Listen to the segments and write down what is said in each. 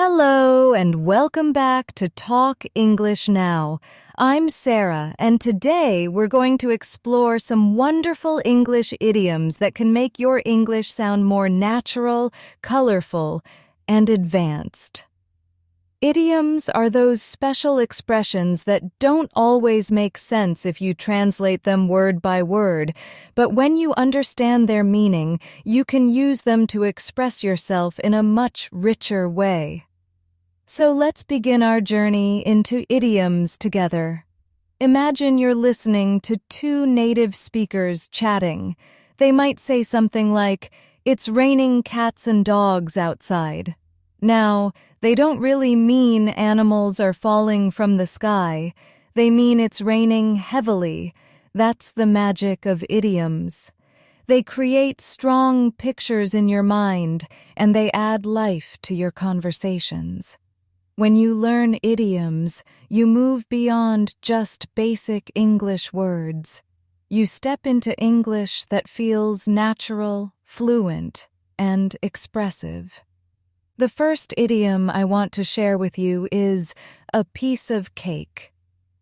Hello and welcome back to Talk English Now. I'm Sarah, and today we're going to explore some wonderful English idioms that can make your English sound more natural, colorful, and advanced. Idioms are those special expressions that don't always make sense if you translate them word by word, but when you understand their meaning, you can use them to express yourself in a much richer way. So let's begin our journey into idioms together. Imagine you're listening to two native speakers chatting. They might say something like, "It's raining cats and dogs outside." Now, they don't really mean animals are falling from the sky. They mean it's raining heavily. That's the magic of idioms. They create strong pictures in your mind, and they add life to your conversations. When you learn idioms, you move beyond just basic English words. You step into English that feels natural, fluent, and expressive. The first idiom I want to share with you is a piece of cake.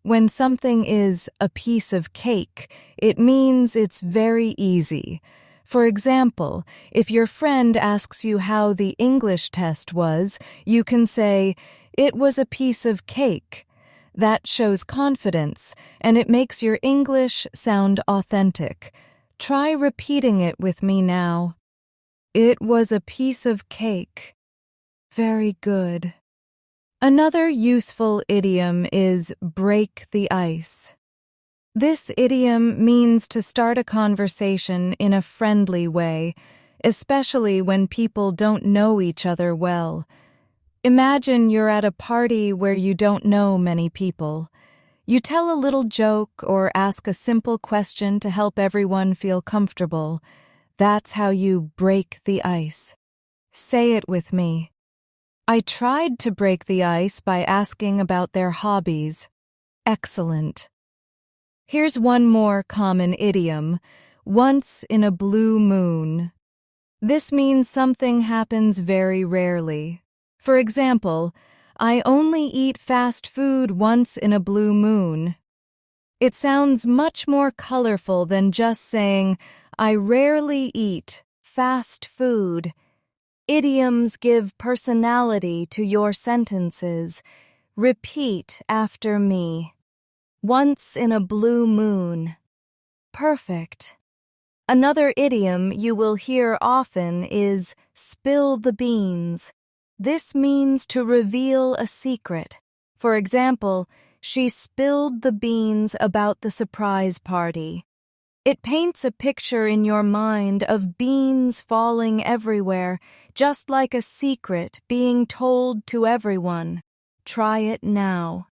When something is a piece of cake, it means it's very easy. For example, if your friend asks you how the English test was, you can say, "It was a piece of cake." That shows confidence, and it makes your English sound authentic. Try repeating it with me now. It was a piece of cake. Very good. Another useful idiom is break the ice. This idiom means to start a conversation in a friendly way, especially when people don't know each other well. Imagine you're at a party where you don't know many people. You tell a little joke or ask a simple question to help everyone feel comfortable. That's how you break the ice. Say it with me. I tried to break the ice by asking about their hobbies. Excellent. Here's one more common idiom, once in a blue moon. This means something happens very rarely. For example, I only eat fast food once in a blue moon. It sounds much more colorful than just saying, I rarely eat fast food. Idioms give personality to your sentences. Repeat after me. Once in a blue moon. Perfect. Another idiom you will hear often is spill the beans. This means to reveal a secret. For example, she spilled the beans about the surprise party. It paints a picture in your mind of beans falling everywhere, just like a secret being told to everyone. Try it now.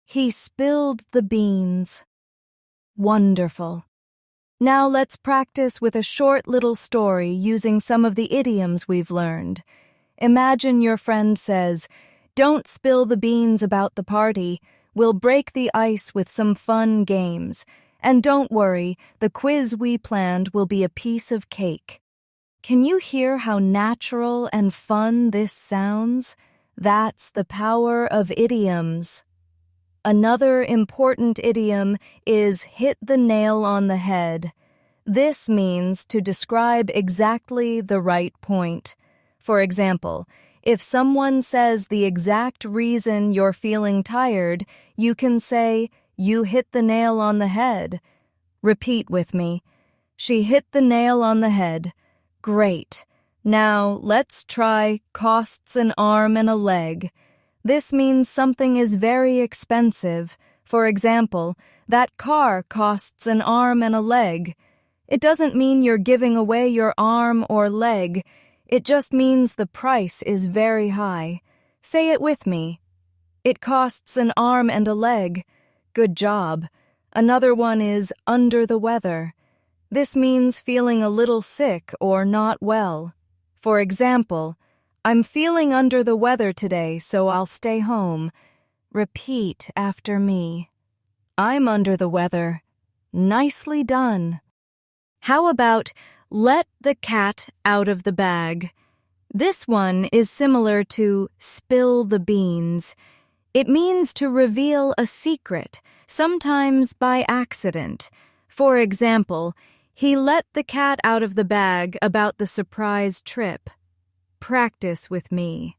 He spilled the beans. Wonderful. Now let's practice with a short little story using some of the idioms we've learned. Imagine your friend says, "Don't spill the beans about the party. We'll break the ice with some fun games. And don't worry, the quiz we planned will be a piece of cake." Can you hear how natural and fun this sounds? That's the power of idioms. Another important idiom is hit the nail on the head. This means to describe exactly the right point. For example, if someone says the exact reason you're feeling tired, you can say, "You hit the nail on the head." Repeat with me. She hit the nail on the head. Great. Now let's try costs an arm and a leg. This means something is very expensive. For example, that car costs an arm and a leg. It doesn't mean you're giving away your arm or leg. It just means the price is very high. Say it with me. It costs an arm and a leg. Good job. Another one is under the weather. This means feeling a little sick or not well. For example, I'm feeling under the weather today, so I'll stay home. Repeat after me. I'm under the weather. Nicely done. How about let the cat out of the bag? This one is similar to spill the beans. It means to reveal a secret, sometimes by accident. For example, he let the cat out of the bag about the surprise trip. Practice with me.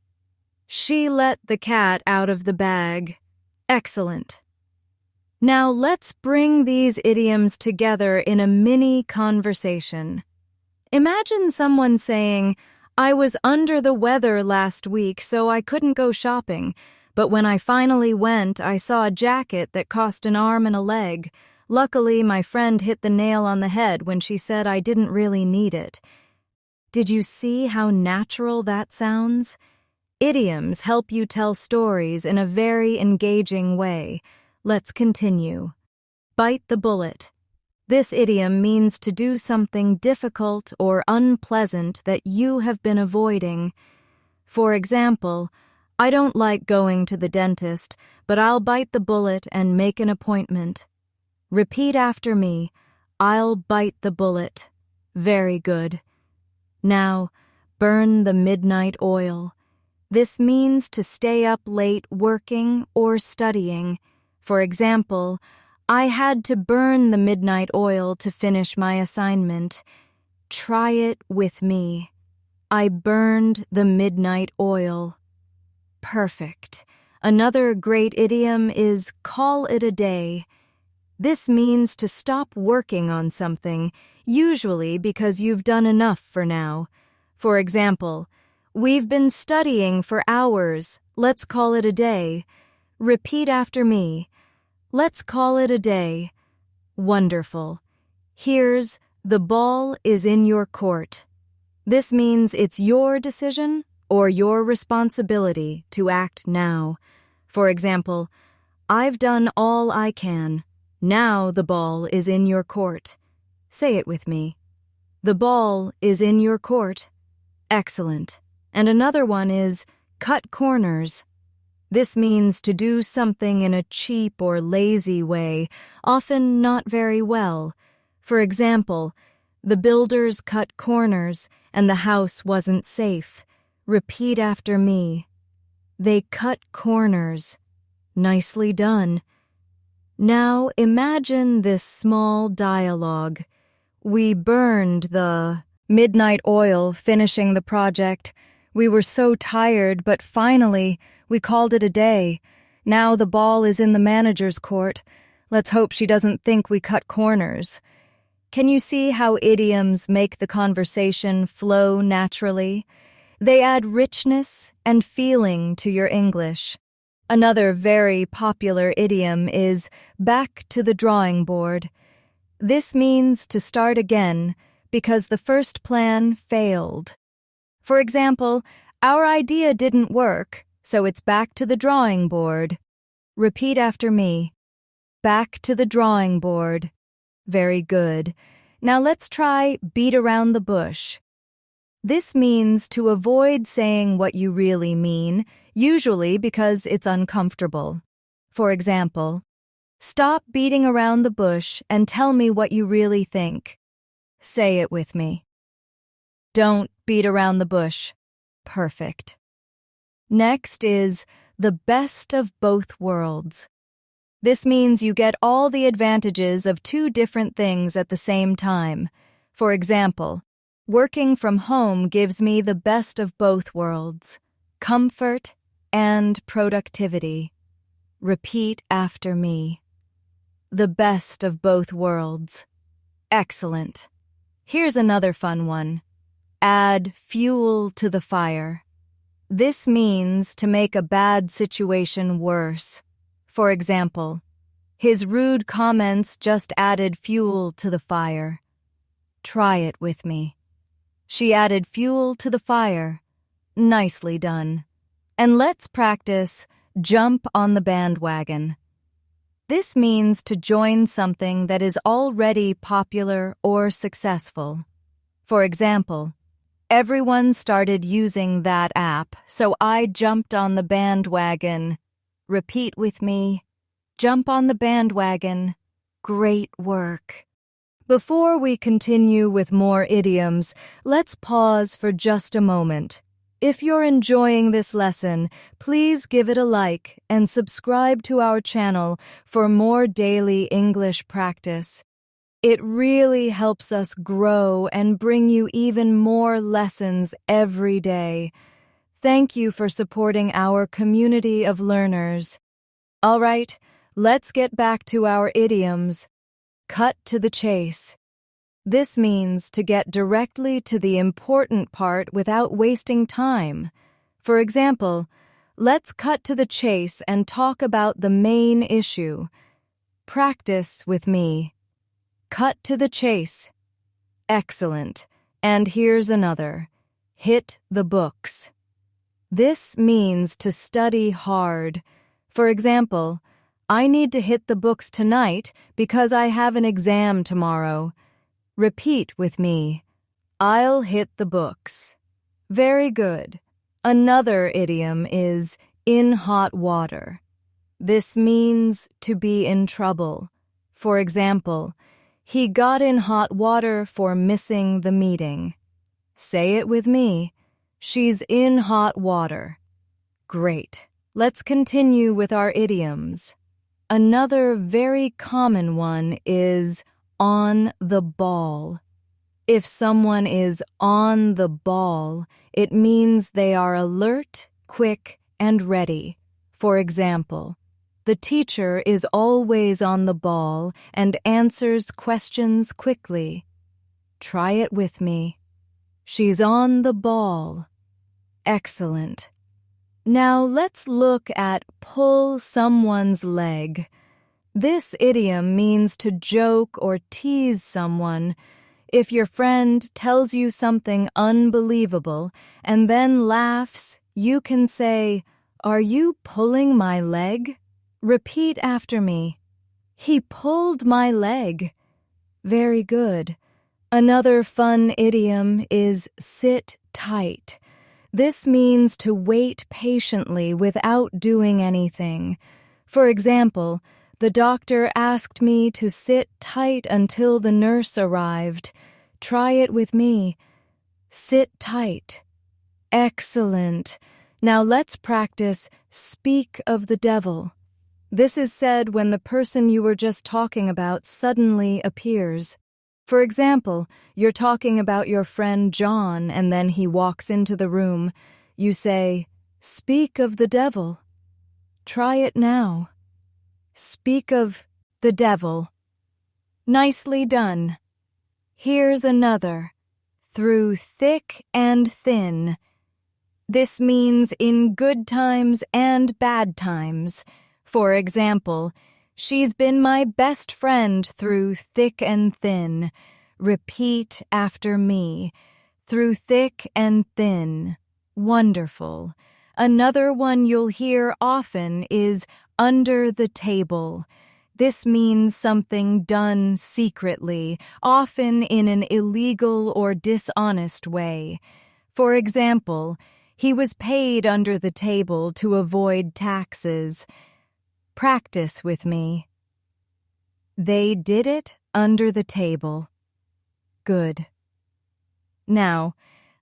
She let the cat out of the bag. Excellent. Now let's bring these idioms together in a mini conversation. Imagine someone saying, "I was under the weather last week, so I couldn't go shopping, but when I finally went, I saw a jacket that cost an arm and a leg. Luckily, my friend hit the nail on the head when she said I didn't really need it." Did you see how natural that sounds? Idioms help you tell stories in a very engaging way. Let's continue. Bite the bullet. This idiom means to do something difficult or unpleasant that you have been avoiding. For example, I don't like going to the dentist, but I'll bite the bullet and make an appointment. Repeat after me. I'll bite the bullet. Very good. Now, burn the midnight oil. This means to stay up late working or studying. For example, I had to burn the midnight oil to finish my assignment. Try it with me. I burned the midnight oil. Perfect. Another great idiom is call it a day. This means to stop working on something, usually because you've done enough for now. For example, we've been studying for hours. Let's call it a day. Repeat after me. Let's call it a day. Wonderful. Here's the ball is in your court. This means it's your decision or your responsibility to act now. For example, I've done all I can. Now the ball is in your court. Say it with me. The ball is in your court. Excellent. And another one is cut corners. This means to do something in a cheap or lazy way, often not very well. For example, the builders cut corners and the house wasn't safe. Repeat after me. They cut corners. Nicely done. Now imagine this small dialogue. We burned the midnight oil finishing the project. We were so tired, but finally, we called it a day. Now the ball is in the manager's court. Let's hope she doesn't think we cut corners. Can you see how idioms make the conversation flow naturally? They add richness and feeling to your English. Another very popular idiom is back to the drawing board. This means to start again because the first plan failed. For example, our idea didn't work, so it's back to the drawing board. Repeat after me. Back to the drawing board. Very good. Now let's try beat around the bush. This means to avoid saying what you really mean, usually because it's uncomfortable. For example, stop beating around the bush and tell me what you really think. Say it with me. Don't beat around the bush. Perfect. Next is the best of both worlds. This means you get all the advantages of two different things at the same time. For example, working from home gives me the best of both worlds, comfort and productivity. Repeat after me. The best of both worlds. Excellent. Here's another fun one. Add fuel to the fire. This means to make a bad situation worse. For example, his rude comments just added fuel to the fire. Try it with me. She added fuel to the fire. Nicely done. And let's practice jump on the bandwagon. This means to join something that is already popular or successful. For example, everyone started using that app, so I jumped on the bandwagon. Repeat with me. Jump on the bandwagon. Great work. Before we continue with more idioms, let's pause for just a moment. If you're enjoying this lesson, please give it a like and subscribe to our channel for more daily English practice. It really helps us grow and bring you even more lessons every day. Thank you for supporting our community of learners. All right, let's get back to our idioms. Cut to the chase. This means to get directly to the important part without wasting time. For example, let's cut to the chase and talk about the main issue. Practice with me. Cut to the chase. Excellent. And here's another. Hit the books. This means to study hard. For example, I need to hit the books tonight because I have an exam tomorrow. Repeat with me. I'll hit the books. Very good. Another idiom is in hot water. This means to be in trouble. For example, he got in hot water for missing the meeting. Say it with me. She's in hot water. Great. Let's continue with our idioms. Another very common one is on the ball. If someone is on the ball, it means they are alert, quick, and ready. For example, the teacher is always on the ball and answers questions quickly. Try it with me. She's on the ball. Excellent. Now let's look at pull someone's leg. This idiom means to joke or tease someone. If your friend tells you something unbelievable and then laughs, you can say, "Are you pulling my leg?" Repeat after me. He pulled my leg. Very good. Another fun idiom is sit tight. This means to wait patiently without doing anything. For example, the doctor asked me to sit tight until the nurse arrived. Try it with me. Sit tight. Excellent. Now let's practice speak of the devil. This is said when the person you were just talking about suddenly appears. For example, you're talking about your friend John and then he walks into the room. You say, "Speak of the devil." Try it now. Speak of the devil. Nicely done. Here's another. Through thick and thin. This means in good times and bad times. For example, she's been my best friend through thick and thin. Repeat after me. Through thick and thin. Wonderful. Another one you'll hear often is under the table. This means something done secretly, often in an illegal or dishonest way. For example, he was paid under the table to avoid taxes. Practice with me. They did it under the table. Good. Now,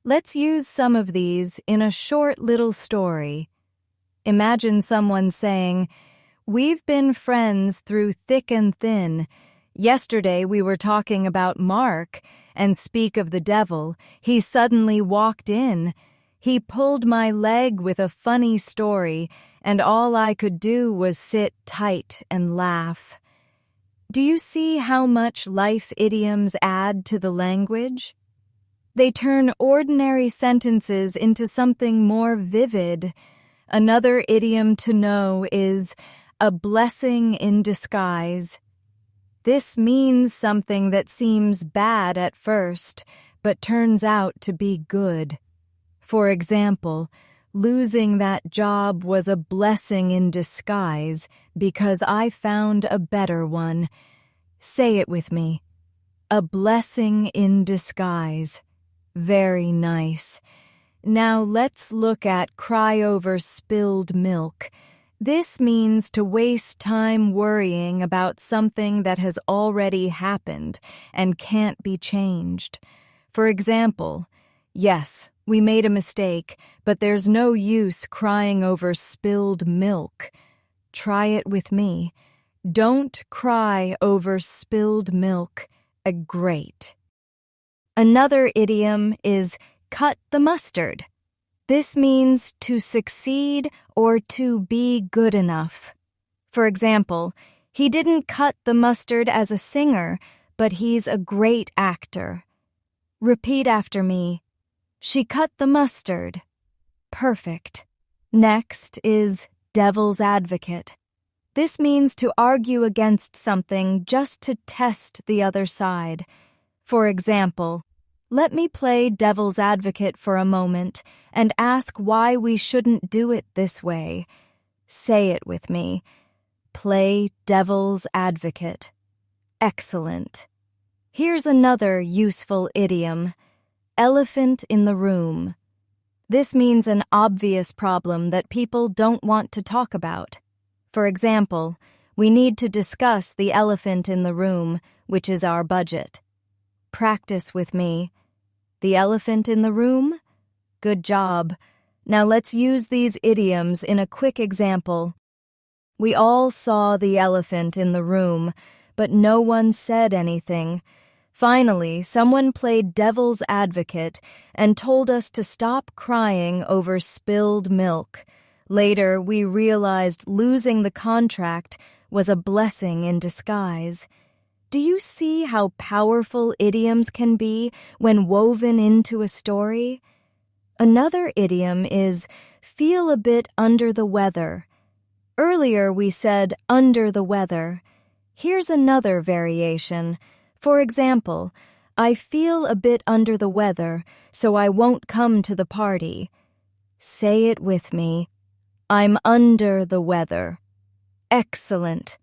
let's use some of these in a short little story. Imagine someone saying, "We've been friends through thick and thin. Yesterday we were talking about Mark, and speak of the devil, he suddenly walked in. He pulled my leg with a funny story, and all I could do was sit tight and laugh." Do you see how much life idioms add to the language? They turn ordinary sentences into something more vivid. Another idiom to know is a blessing in disguise. This means something that seems bad at first, but turns out to be good. For example, losing that job was a blessing in disguise because I found a better one. Say it with me. A blessing in disguise. Very nice. Now let's look at cry over spilled milk. This means to waste time worrying about something that has already happened and can't be changed. For example, yes, We made a mistake, but there's no use crying over spilled milk. Try it with me. Don't cry over spilled milk. Great. Another idiom is cut the mustard. This means to succeed or to be good enough. For example, he didn't cut the mustard as a singer, but he's a great actor. Repeat after me. She cut the mustard. Perfect. Next is devil's advocate. This means to argue against something just to test the other side. For example, let me play devil's advocate for a moment and ask why we shouldn't do it this way. Say it with me. Play devil's advocate. Excellent. Here's another useful idiom. Elephant in the room. This means an obvious problem that people don't want to talk about. For example, we need to discuss the elephant in the room, which is our budget. Practice with me. The elephant in the room? Good job. Now let's use these idioms in a quick example. We all saw the elephant in the room, but no one said anything. Finally, someone played devil's advocate and told us to stop crying over spilled milk. Later, we realized losing the contract was a blessing in disguise. Do you see how powerful idioms can be when woven into a story? Another idiom is feel a bit under the weather. Earlier we said under the weather. Here's another variation. For example, I feel a bit under the weather, so I won't come to the party. Say it with me. I'm under the weather. Excellent.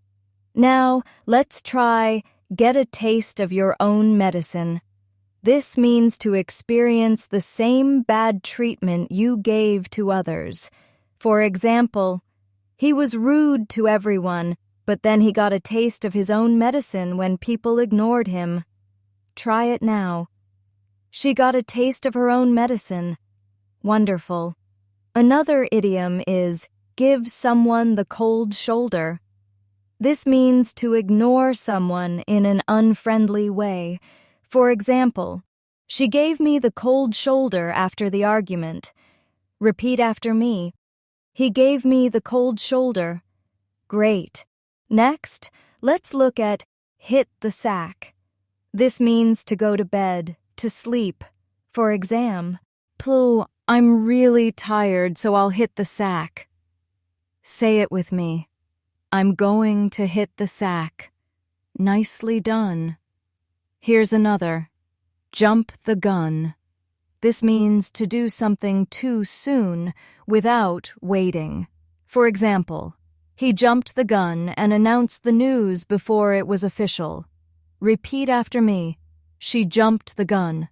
Now, let's try get a taste of your own medicine. This means to experience the same bad treatment you gave to others. For example, he was rude to everyone, but then he got a taste of his own medicine when people ignored him. Try it now. She got a taste of her own medicine. Wonderful. Another idiom is give someone the cold shoulder. This means to ignore someone in an unfriendly way. For example, she gave me the cold shoulder after the argument. Repeat after me. He gave me the cold shoulder. Great. Next, let's look at hit the sack. This means to go to bed, to sleep, for exam. Pooh, I'm really tired, so I'll hit the sack. Say it with me. I'm going to hit the sack. Nicely done. Here's another. Jump the gun. This means to do something too soon without waiting. For example, he jumped the gun and announced the news before it was official. Repeat after me. She jumped the gun.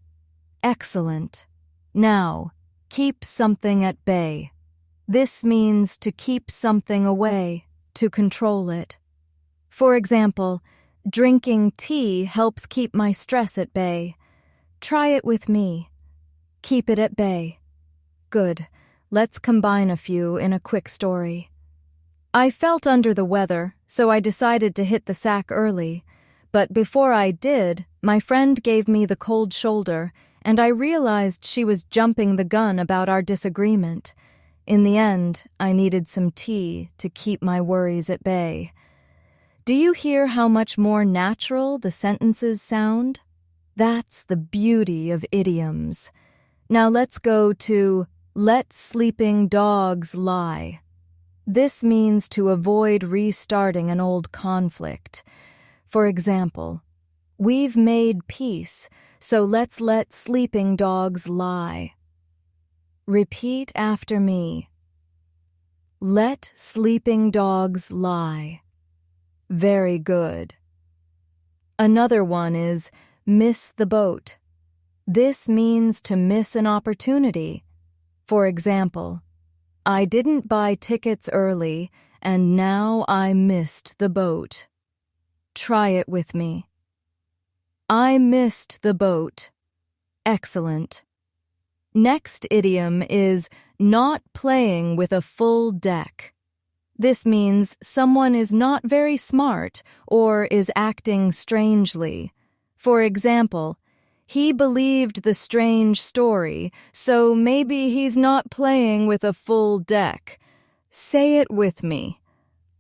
Excellent. Now, keep something at bay. This means to keep something away, to control it. For example, drinking tea helps keep my stress at bay. Try it with me. Keep it at bay. Good. Let's combine a few in a quick story. I felt under the weather, so I decided to hit the sack early. But before I did, my friend gave me the cold shoulder, and I realized she was jumping the gun about our disagreement. In the end, I needed some tea to keep my worries at bay. Do you hear how much more natural the sentences sound? That's the beauty of idioms. Now let's go to let sleeping dogs lie. This means to avoid restarting an old conflict. For example, we've made peace, so let's let sleeping dogs lie. Repeat after me. Let sleeping dogs lie. Very good. Another one is miss the boat. This means to miss an opportunity. For example, I didn't buy tickets early, and now I missed the boat. Try it with me. I missed the boat. Excellent. Next idiom is not playing with a full deck. This means someone is not very smart or is acting strangely. For example, he believed the strange story, so maybe he's not playing with a full deck. Say it with me.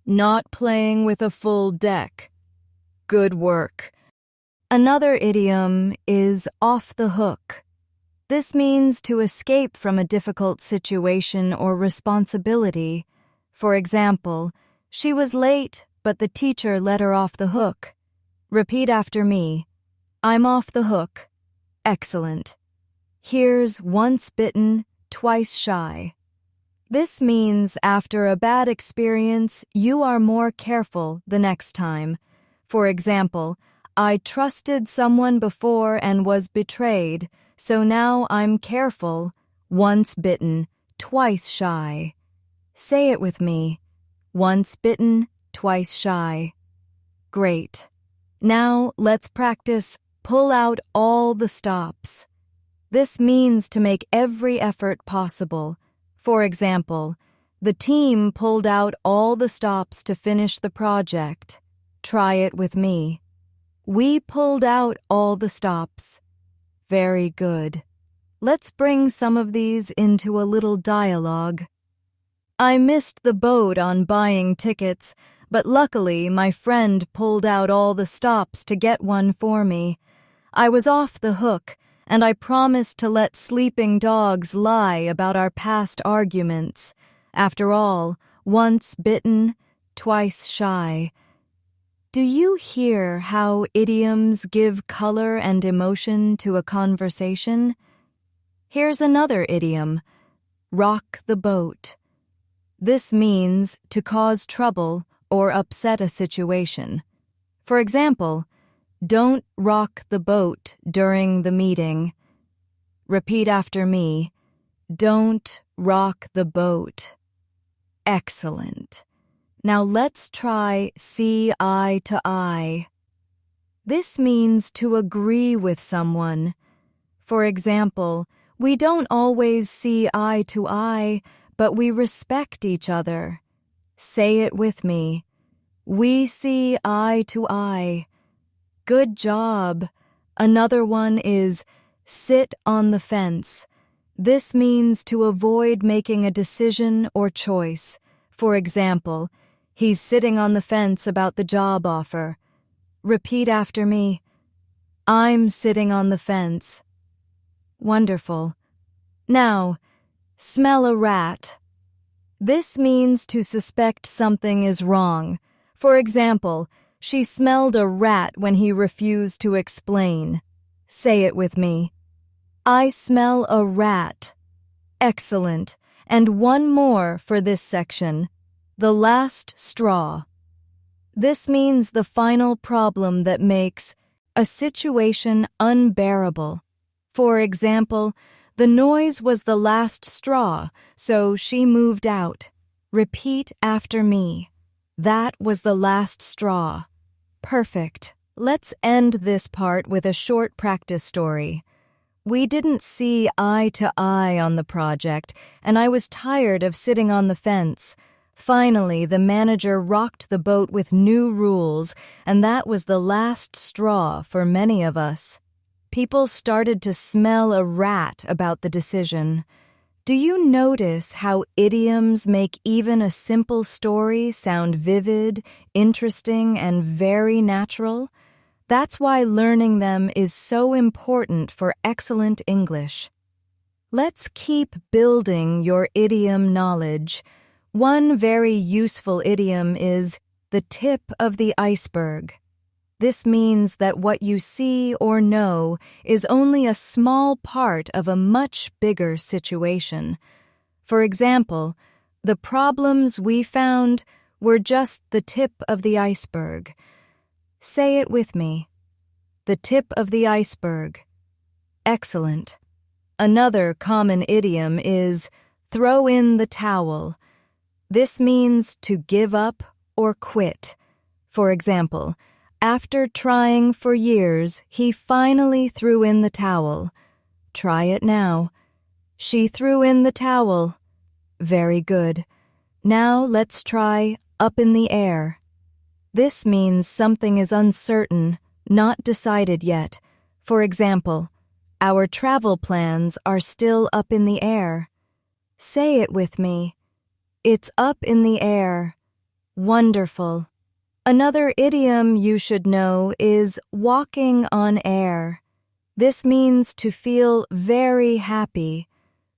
Not playing with a full deck. Good work. Another idiom is off the hook. This means to escape from a difficult situation or responsibility. For example, she was late, but the teacher let her off the hook. Repeat after me. I'm off the hook. Excellent. Here's once bitten, twice shy. This means after a bad experience, you are more careful the next time. For example, I trusted someone before and was betrayed, so now I'm careful, once bitten, twice shy. Say it with me. Once bitten, twice shy. Great. Now let's practice pull out all the stops. This means to make every effort possible. For example, the team pulled out all the stops to finish the project. Try it with me. We pulled out all the stops. Very good. Let's bring some of these into a little dialogue. I missed the boat on buying tickets, but luckily my friend pulled out all the stops to get one for me. I was off the hook, and I promised to let sleeping dogs lie about our past arguments. After all, once bitten, twice shy. Do you hear how idioms give color and emotion to a conversation? Here's another idiom, rock the boat. This means to cause trouble or upset a situation. For example, don't rock the boat during the meeting. Repeat after me. Don't rock the boat. Excellent. Now let's try see eye to eye. This means to agree with someone. For example, we don't always see eye to eye, but we respect each other. Say it with me. We see eye to eye. Good job. Another one is sit on the fence. This means to avoid making a decision or choice. For example, he's sitting on the fence about the job offer. Repeat after me. I'm sitting on the fence. Wonderful. Now, smell a rat. This means to suspect something is wrong. For example, she smelled a rat when he refused to explain. Say it with me. I smell a rat. Excellent. And one more for this section. The last straw. This means the final problem that makes a situation unbearable. For example, the noise was the last straw, so she moved out. Repeat after me. That was the last straw. Perfect. Let's end this part with a short practice story. We didn't see eye to eye on the project, and I was tired of sitting on the fence. Finally, the manager rocked the boat with new rules, and that was the last straw for many of us. People started to smell a rat about the decision. Do you notice how idioms make even a simple story sound vivid, interesting, and very natural? That's why learning them is so important for excellent English. Let's keep building your idiom knowledge. One very useful idiom is the tip of the iceberg. This means that what you see or know is only a small part of a much bigger situation. For example, the problems we found were just the tip of the iceberg. Say it with me. The tip of the iceberg. Excellent. Another common idiom is throw in the towel. This means to give up or quit. For example, after trying for years, he finally threw in the towel. Try it now. She threw in the towel. Very good. Now let's try up in the air. This means something is uncertain, not decided yet. For example, our travel plans are still up in the air. Say it with me. It's up in the air. Wonderful. Another idiom you should know is walking on air. This means to feel very happy.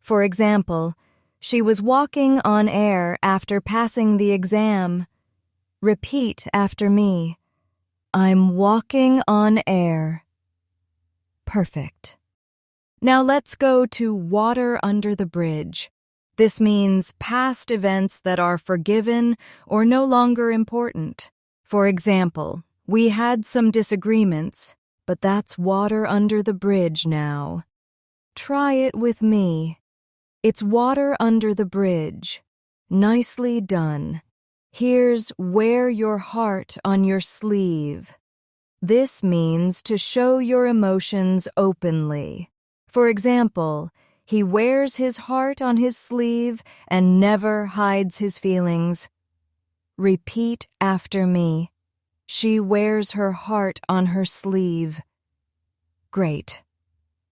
For example, she was walking on air after passing the exam. Repeat after me. I'm walking on air. Perfect. Now let's go to water under the bridge. This means past events that are forgiven or no longer important. For example, we had some disagreements, but that's water under the bridge now. Try it with me. It's water under the bridge. Nicely done. Here's wear your heart on your sleeve. This means to show your emotions openly. For example, he wears his heart on his sleeve and never hides his feelings. Repeat after me. She wears her heart on her sleeve. Great.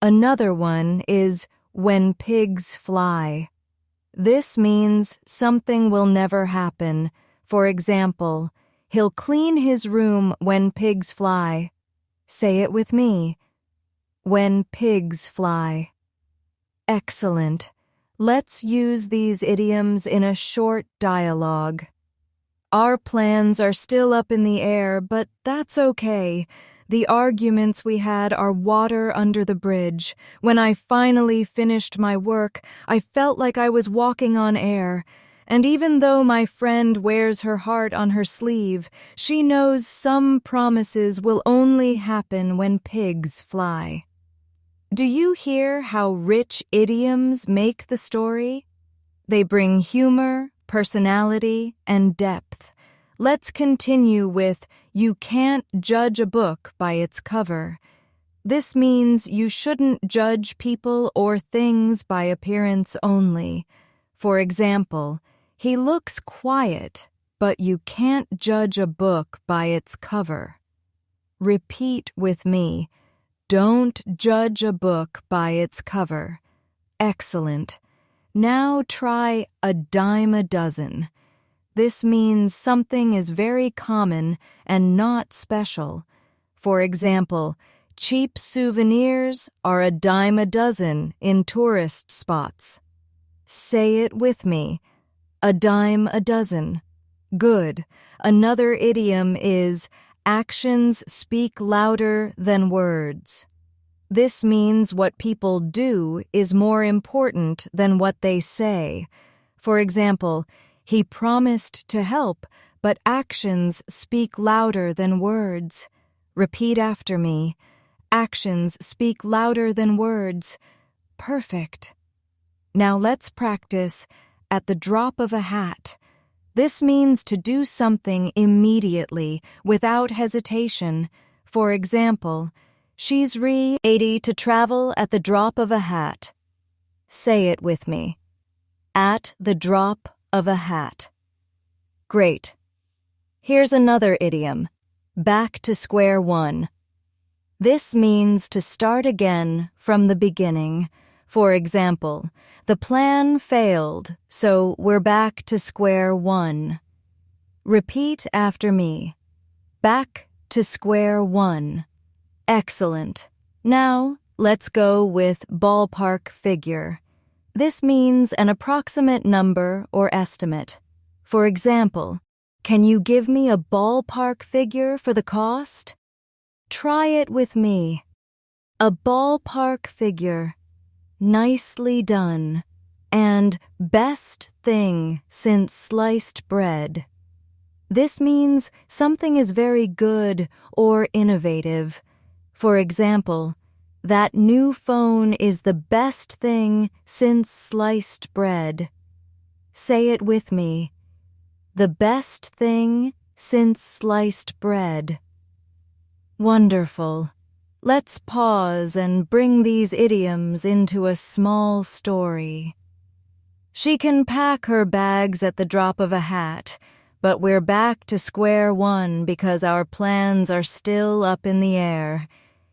Another one is when pigs fly. This means something will never happen. For example, he'll clean his room when pigs fly. Say it with me. When pigs fly. Excellent. Let's use these idioms in a short dialogue. Our plans are still up in the air, but that's okay. The arguments we had are water under the bridge. When I finally finished my work, I felt like I was walking on air. And even though my friend wears her heart on her sleeve, she knows some promises will only happen when pigs fly. Do you hear how rich idioms make the story? They bring humor, personality, and depth. Let's continue with you can't judge a book by its cover. This means you shouldn't judge people or things by appearance only. For example, he looks quiet, but you can't judge a book by its cover. Repeat with me. Don't judge a book by its cover. Excellent. Now try a dime a dozen. This means something is very common and not special. For example, cheap souvenirs are a dime a dozen in tourist spots. Say it with me. A dime a dozen. Good. Another idiom is actions speak louder than words. This means what people do is more important than what they say. For example, he promised to help, but actions speak louder than words. Repeat after me. Actions speak louder than words. Perfect. Now let's practice at the drop of a hat. This means to do something immediately, without hesitation. For example, she's ready to travel at the drop of a hat. Say it with me. At the drop of a hat. Great. Here's another idiom. Back to square one. This means to start again from the beginning. For example, the plan failed, so we're back to square one. Repeat after me. Back to square one. Excellent. Now, let's go with ballpark figure. This means an approximate number or estimate. For example, can you give me a ballpark figure for the cost? Try it with me. A ballpark figure. Nicely done. And best thing since sliced bread. This means something is very good or innovative. For example, that new phone is the best thing since sliced bread. Say it with me. The best thing since sliced bread. Wonderful. Let's pause and bring these idioms into a small story. She can pack her bags at the drop of a hat, but we're back to square one because our plans are still up in the air.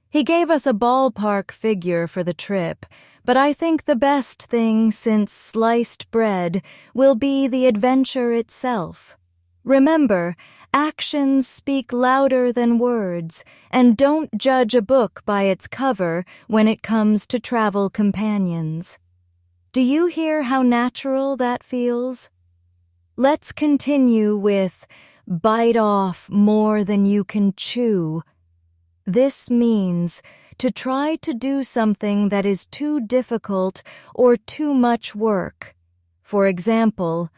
He gave us a ballpark figure for the trip, but I think the best thing since sliced bread will be the adventure itself. Remember, actions speak louder than words, and don't judge a book by its cover when it comes to travel companions. Do you hear how natural that feels? Let's continue with bite off more than you can chew. This means to try to do something that is too difficult or too much work. For example,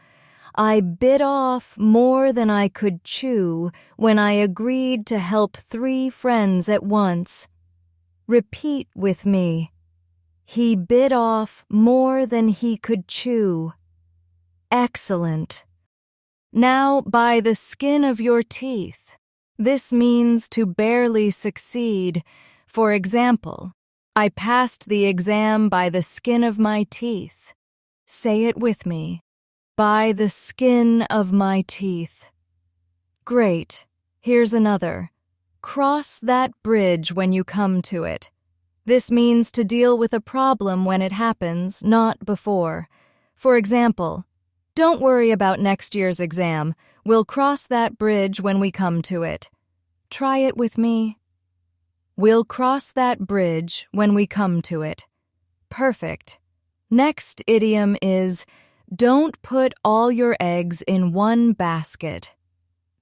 I bit off more than I could chew when I agreed to help 3 friends at once. Repeat with me. He bit off more than he could chew. Excellent. Now, by the skin of your teeth. This means to barely succeed. For example, I passed the exam by the skin of my teeth. Say it with me. By the skin of my teeth. Great. Here's another. Cross that bridge when you come to it. This means to deal with a problem when it happens, not before. For example, don't worry about next year's exam. We'll cross that bridge when we come to it. Try it with me. We'll cross that bridge when we come to it. Perfect. Next idiom is, don't put all your eggs in one basket.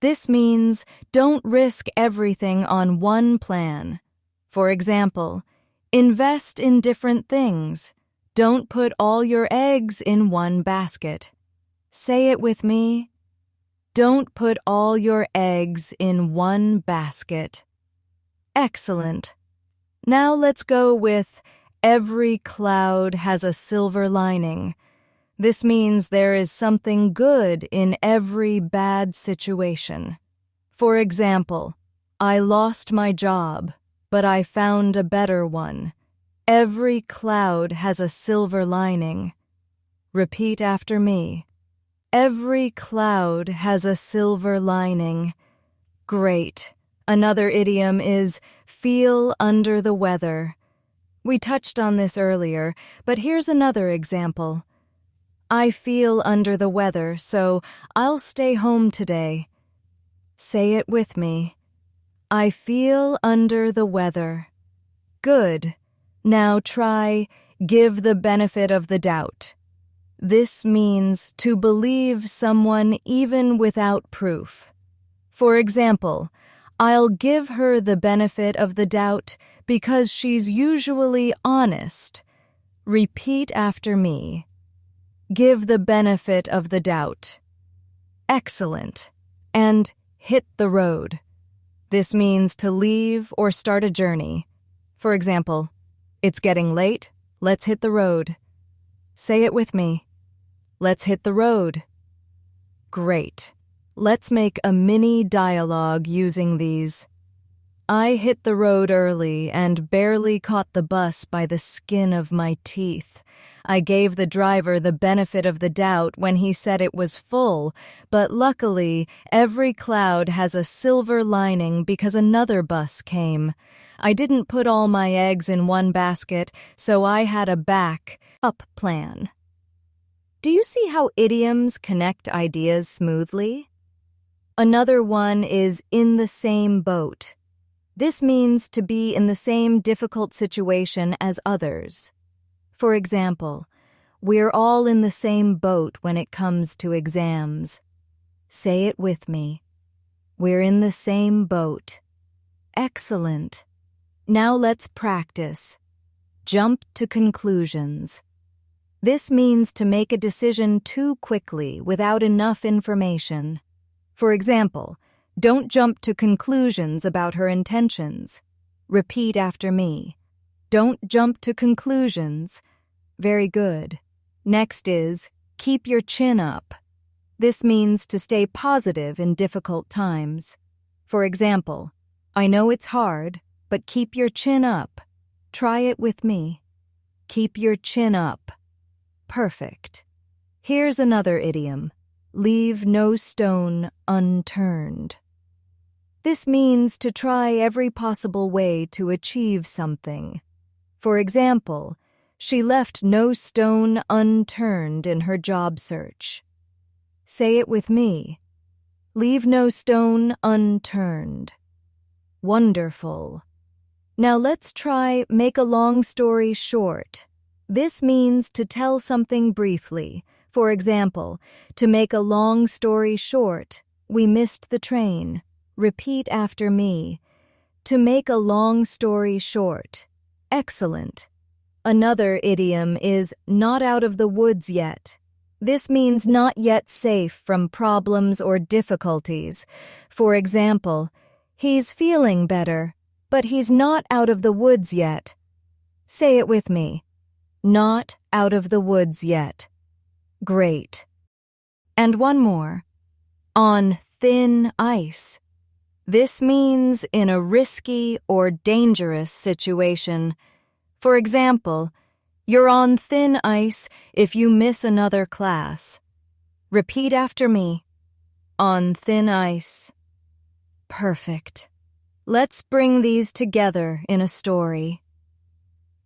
This means don't risk everything on one plan. For example, invest in different things. Don't put all your eggs in one basket. Say it with me. Don't put all your eggs in one basket. Excellent. Now let's go with every cloud has a silver lining. This means there is something good in every bad situation. For example, I lost my job, but I found a better one. Every cloud has a silver lining. Repeat after me. Every cloud has a silver lining. Great. Another idiom is feel under the weather. We touched on this earlier, but here's another example. I feel under the weather, so I'll stay home today. Say it with me. I feel under the weather. Good. Now try give the benefit of the doubt. This means to believe someone even without proof. For example, I'll give her the benefit of the doubt because she's usually honest. Repeat after me. Give the benefit of the doubt. Excellent. And hit the road. This means to leave or start a journey. For example, it's getting late, let's hit the road. Say it with me. Let's hit the road. Great. Let's make a mini dialogue using these. I hit the road early and barely caught the bus by the skin of my teeth. I gave the driver the benefit of the doubt when he said it was full, but luckily, every cloud has a silver lining because another bus came. I didn't put all my eggs in one basket, so I had a back-up plan. Do you see how idioms connect ideas smoothly? Another one is in the same boat. This means to be in the same difficult situation as others. For example, we're all in the same boat when it comes to exams. Say it with me. We're in the same boat. Excellent. Now let's practice. Jump to conclusions. This means to make a decision too quickly without enough information. For example, don't jump to conclusions about her intentions. Repeat after me. Don't jump to conclusions. Very good. Next is, keep your chin up. This means to stay positive in difficult times. For example, I know it's hard, but keep your chin up. Try it with me. Keep your chin up. Perfect. Here's another idiom. Leave no stone unturned. This means to try every possible way to achieve something. For example, she left no stone unturned in her job search. Say it with me. Leave no stone unturned. Wonderful. Now let's try make a long story short. This means to tell something briefly. For example, to make a long story short, we missed the train. Repeat after me. To make a long story short. Excellent. Another idiom is not out of the woods yet. This means not yet safe from problems or difficulties. For example, he's feeling better, but he's not out of the woods yet. Say it with me. Not out of the woods yet. Great. And one more. On thin ice. This means in a risky or dangerous situation. For example, you're on thin ice if you miss another class. Repeat after me. On thin ice. Perfect. Let's bring these together in a story.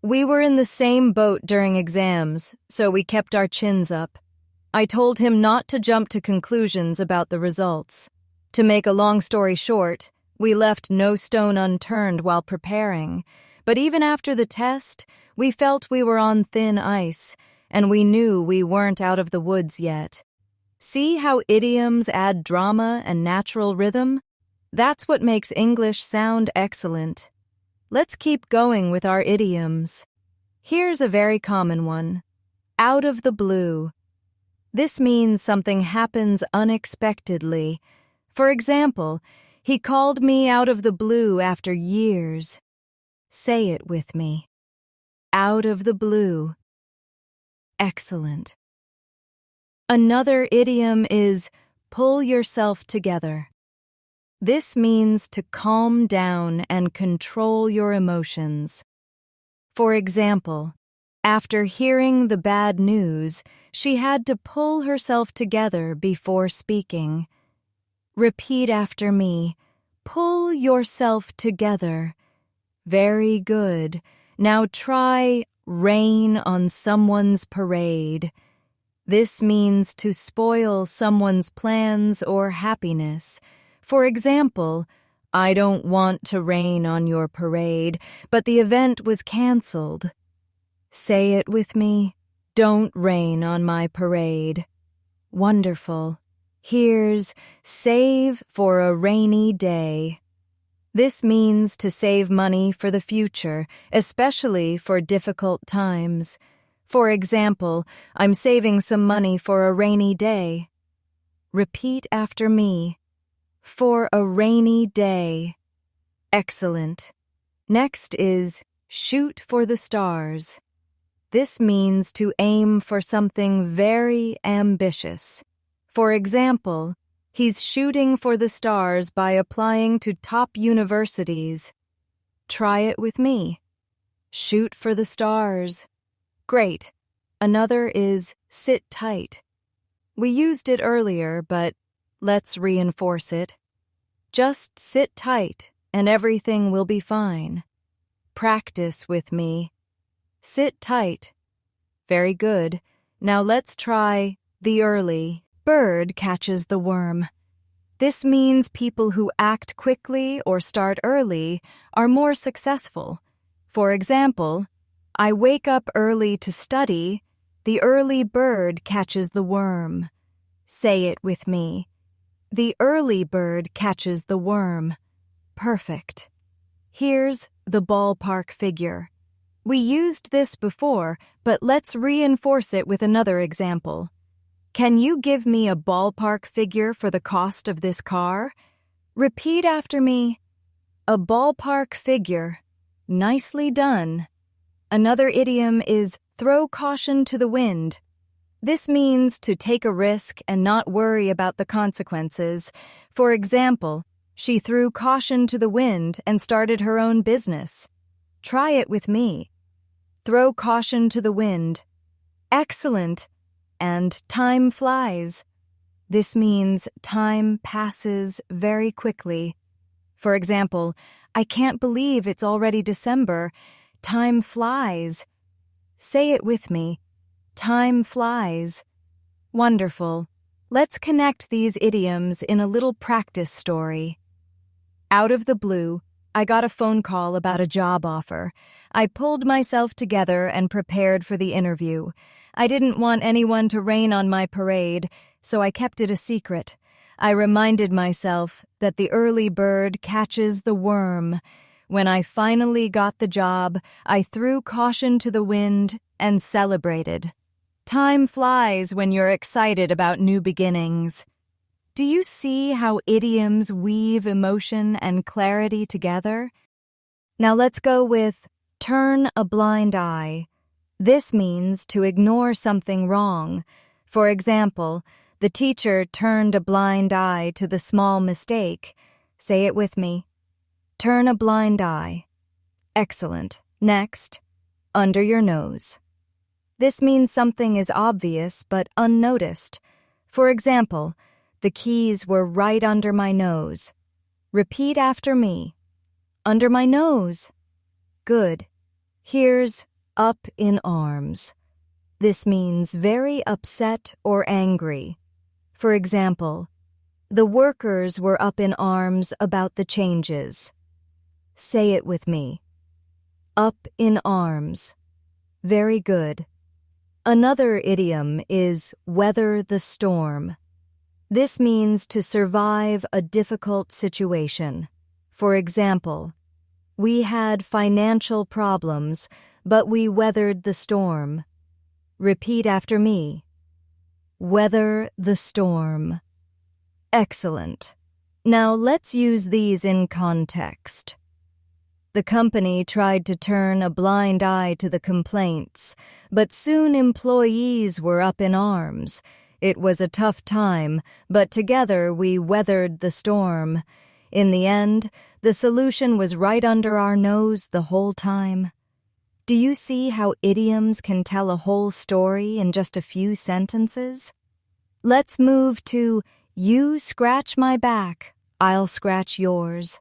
We were in the same boat during exams, so we kept our chins up. I told him not to jump to conclusions about the results. To make a long story short, we left no stone unturned while preparing, but even after the test, we felt we were on thin ice, and we knew we weren't out of the woods yet. See how idioms add drama and natural rhythm? That's what makes English sound excellent. Let's keep going with our idioms. Here's a very common one. Out of the blue. This means something happens unexpectedly. For example, he called me out of the blue after years. Say it with me. Out of the blue. Excellent. Another idiom is pull yourself together. This means to calm down and control your emotions. For example, after hearing the bad news, she had to pull herself together before speaking. Repeat after me. Pull yourself together. Very good. Now try rain on someone's parade. This means to spoil someone's plans or happiness. For example, I don't want to rain on your parade, but the event was canceled. Say it with me. Don't rain on my parade. Wonderful. Here's save for a rainy day. This means to save money for the future, especially for difficult times. For example, I'm saving some money for a rainy day. Repeat after me. For a rainy day. Excellent. Next is shoot for the stars. This means to aim for something very ambitious. For example, he's shooting for the stars by applying to top universities. Try it with me. Shoot for the stars. Great. Another is sit tight. We used it earlier, but let's reinforce it. Just sit tight and everything will be fine. Practice with me. Sit tight. Very good. Now let's try the early bird catches the worm. This means people who act quickly or start early are more successful. For example, I wake up early to study. The early bird catches the worm. Say it with me. The early bird catches the worm. Perfect. Here's the ballpark figure. We used this before, but let's reinforce it with another example. Can you give me a ballpark figure for the cost of this car? Repeat after me. A ballpark figure. Nicely done. Another idiom is throw caution to the wind. This means to take a risk and not worry about the consequences. For example, She threw caution to the wind and started her own business. Try it with me. Throw caution to the wind. Excellent. And time flies. This means time passes very quickly. For example, I can't believe it's already December. Time flies. Say it with me. Time flies. Wonderful. Let's connect these idioms in a little practice story. Out of the blue, I got a phone call about a job offer. I pulled myself together and prepared for the interview. I didn't want anyone to rain on my parade, so I kept it a secret. I reminded myself that the early bird catches the worm. When I finally got the job, I threw caution to the wind and celebrated. Time flies when you're excited about new beginnings. Do you see how idioms weave emotion and clarity together? Now let's go with turn a blind eye. This means to ignore something wrong. For example, the teacher turned a blind eye to the small mistake. Say it with me. Turn a blind eye. Excellent. Next, under your nose. This means something is obvious but unnoticed. For example, the keys were right under my nose. Repeat after me. Under my nose. Good. Here's up in arms. This means very upset or angry. For example, the workers were up in arms about the changes. Say it with me. Up in arms. Very good. Another idiom is weather the storm. This means to survive a difficult situation. For example, we had financial problems, but we weathered the storm. Repeat after me. Weather the storm. Excellent. Now let's use these in context. The company tried to turn a blind eye to the complaints, but soon employees were up in arms. It was a tough time, but together we weathered the storm. In the end, the solution was right under our nose the whole time. Do you see how idioms can tell a whole story in just a few sentences? Let's move to you scratch my back, I'll scratch yours.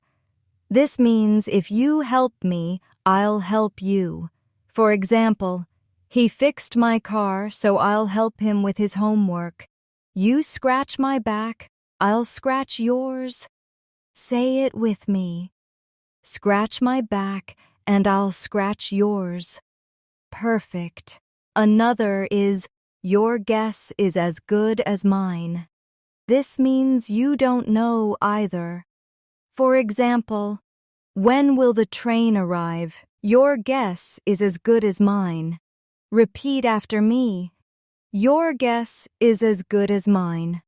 This means if you help me, I'll help you. For example, he fixed my car, so I'll help him with his homework. You scratch my back, I'll scratch yours. Say it with me. Scratch my back, and I'll scratch yours. Perfect. Another is, your guess is as good as mine. This means you don't know either. For example, when will the train arrive? Your guess is as good as mine. Repeat after me. Your guess is as good as mine.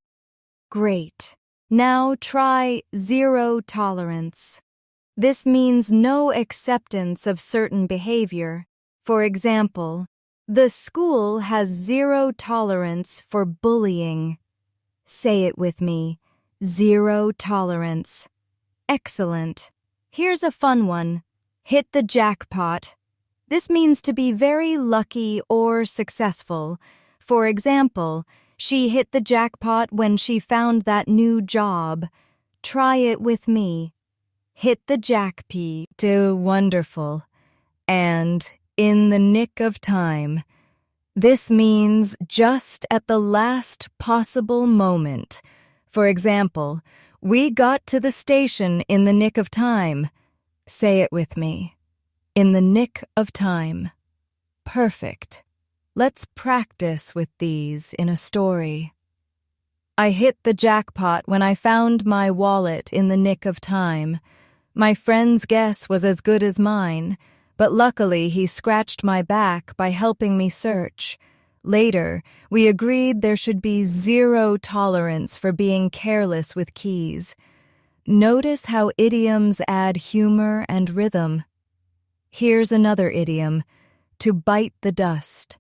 Great. Now try zero tolerance. This means no acceptance of certain behavior. For example, the school has zero tolerance for bullying. Say it with me. Zero tolerance. Excellent. Here's a fun one. Hit the jackpot. This means to be very lucky or successful. For example, she hit the jackpot when she found that new job. Try it with me. Hit the jackpot. Wonderful. And in the nick of time. This means just at the last possible moment. For example, we got to the station in the nick of time. Say it with me. In the nick of time. Perfect. Let's practice with these in a story. I hit the jackpot when I found my wallet in the nick of time. My friend's guess was as good as mine, but luckily he scratched my back by helping me search. Later, we agreed there should be zero tolerance for being careless with keys. Notice how idioms add humor and rhythm. Here's another idiom, to bite the dust.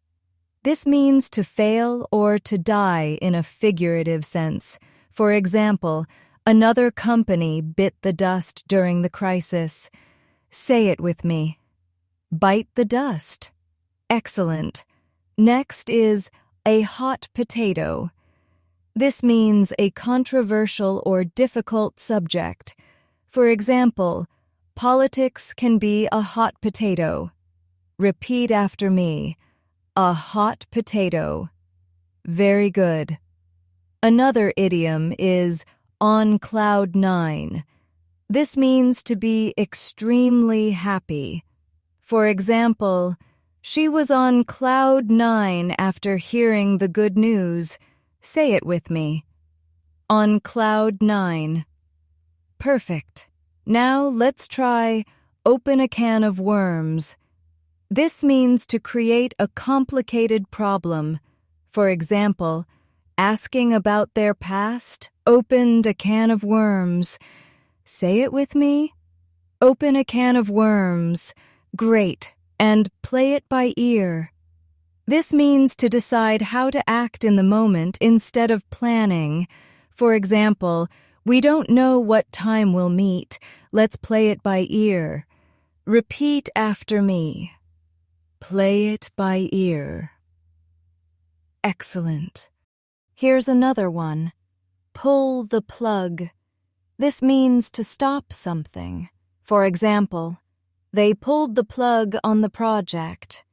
This means to fail or to die in a figurative sense. For example, Another company bit the dust during the crisis. Say it with me. Bite the dust. Excellent. Next is a hot potato. This means a controversial or difficult subject. For example, politics can be a hot potato. Repeat after me. A hot potato. Very good. Another idiom is on cloud nine. This means to be extremely happy. For example, she was on cloud nine after hearing the good news. Say it with me. On cloud nine. Perfect. Now let's try open a can of worms. This means to create a complicated problem. For example, asking about their past opened a can of worms. Say it with me. Open a can of worms. Great. And play it by ear. This means to decide how to act in the moment instead of planning. For example, we don't know what time we'll meet. Let's play it by ear. Repeat after me. Play it by ear. Excellent. Here's another one. Pull the plug. This means to stop something. For example, they pulled the plug on the project.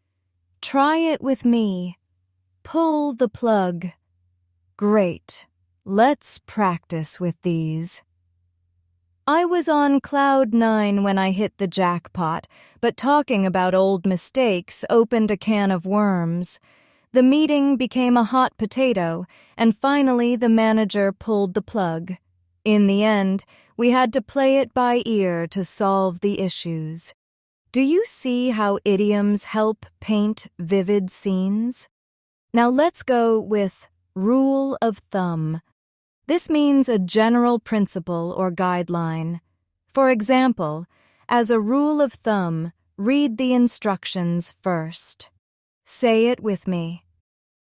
Try it with me. Pull the plug. Great. Let's practice with these. I was on cloud nine when I hit the jackpot, but talking about old mistakes opened a can of worms. The meeting became a hot potato, and finally the manager pulled the plug. In the end, we had to play it by ear to solve the issues. Do you see how idioms help paint vivid scenes? Now let's go with rule of thumb. This means a general principle or guideline. For example, as a rule of thumb, read the instructions first. Say it with me.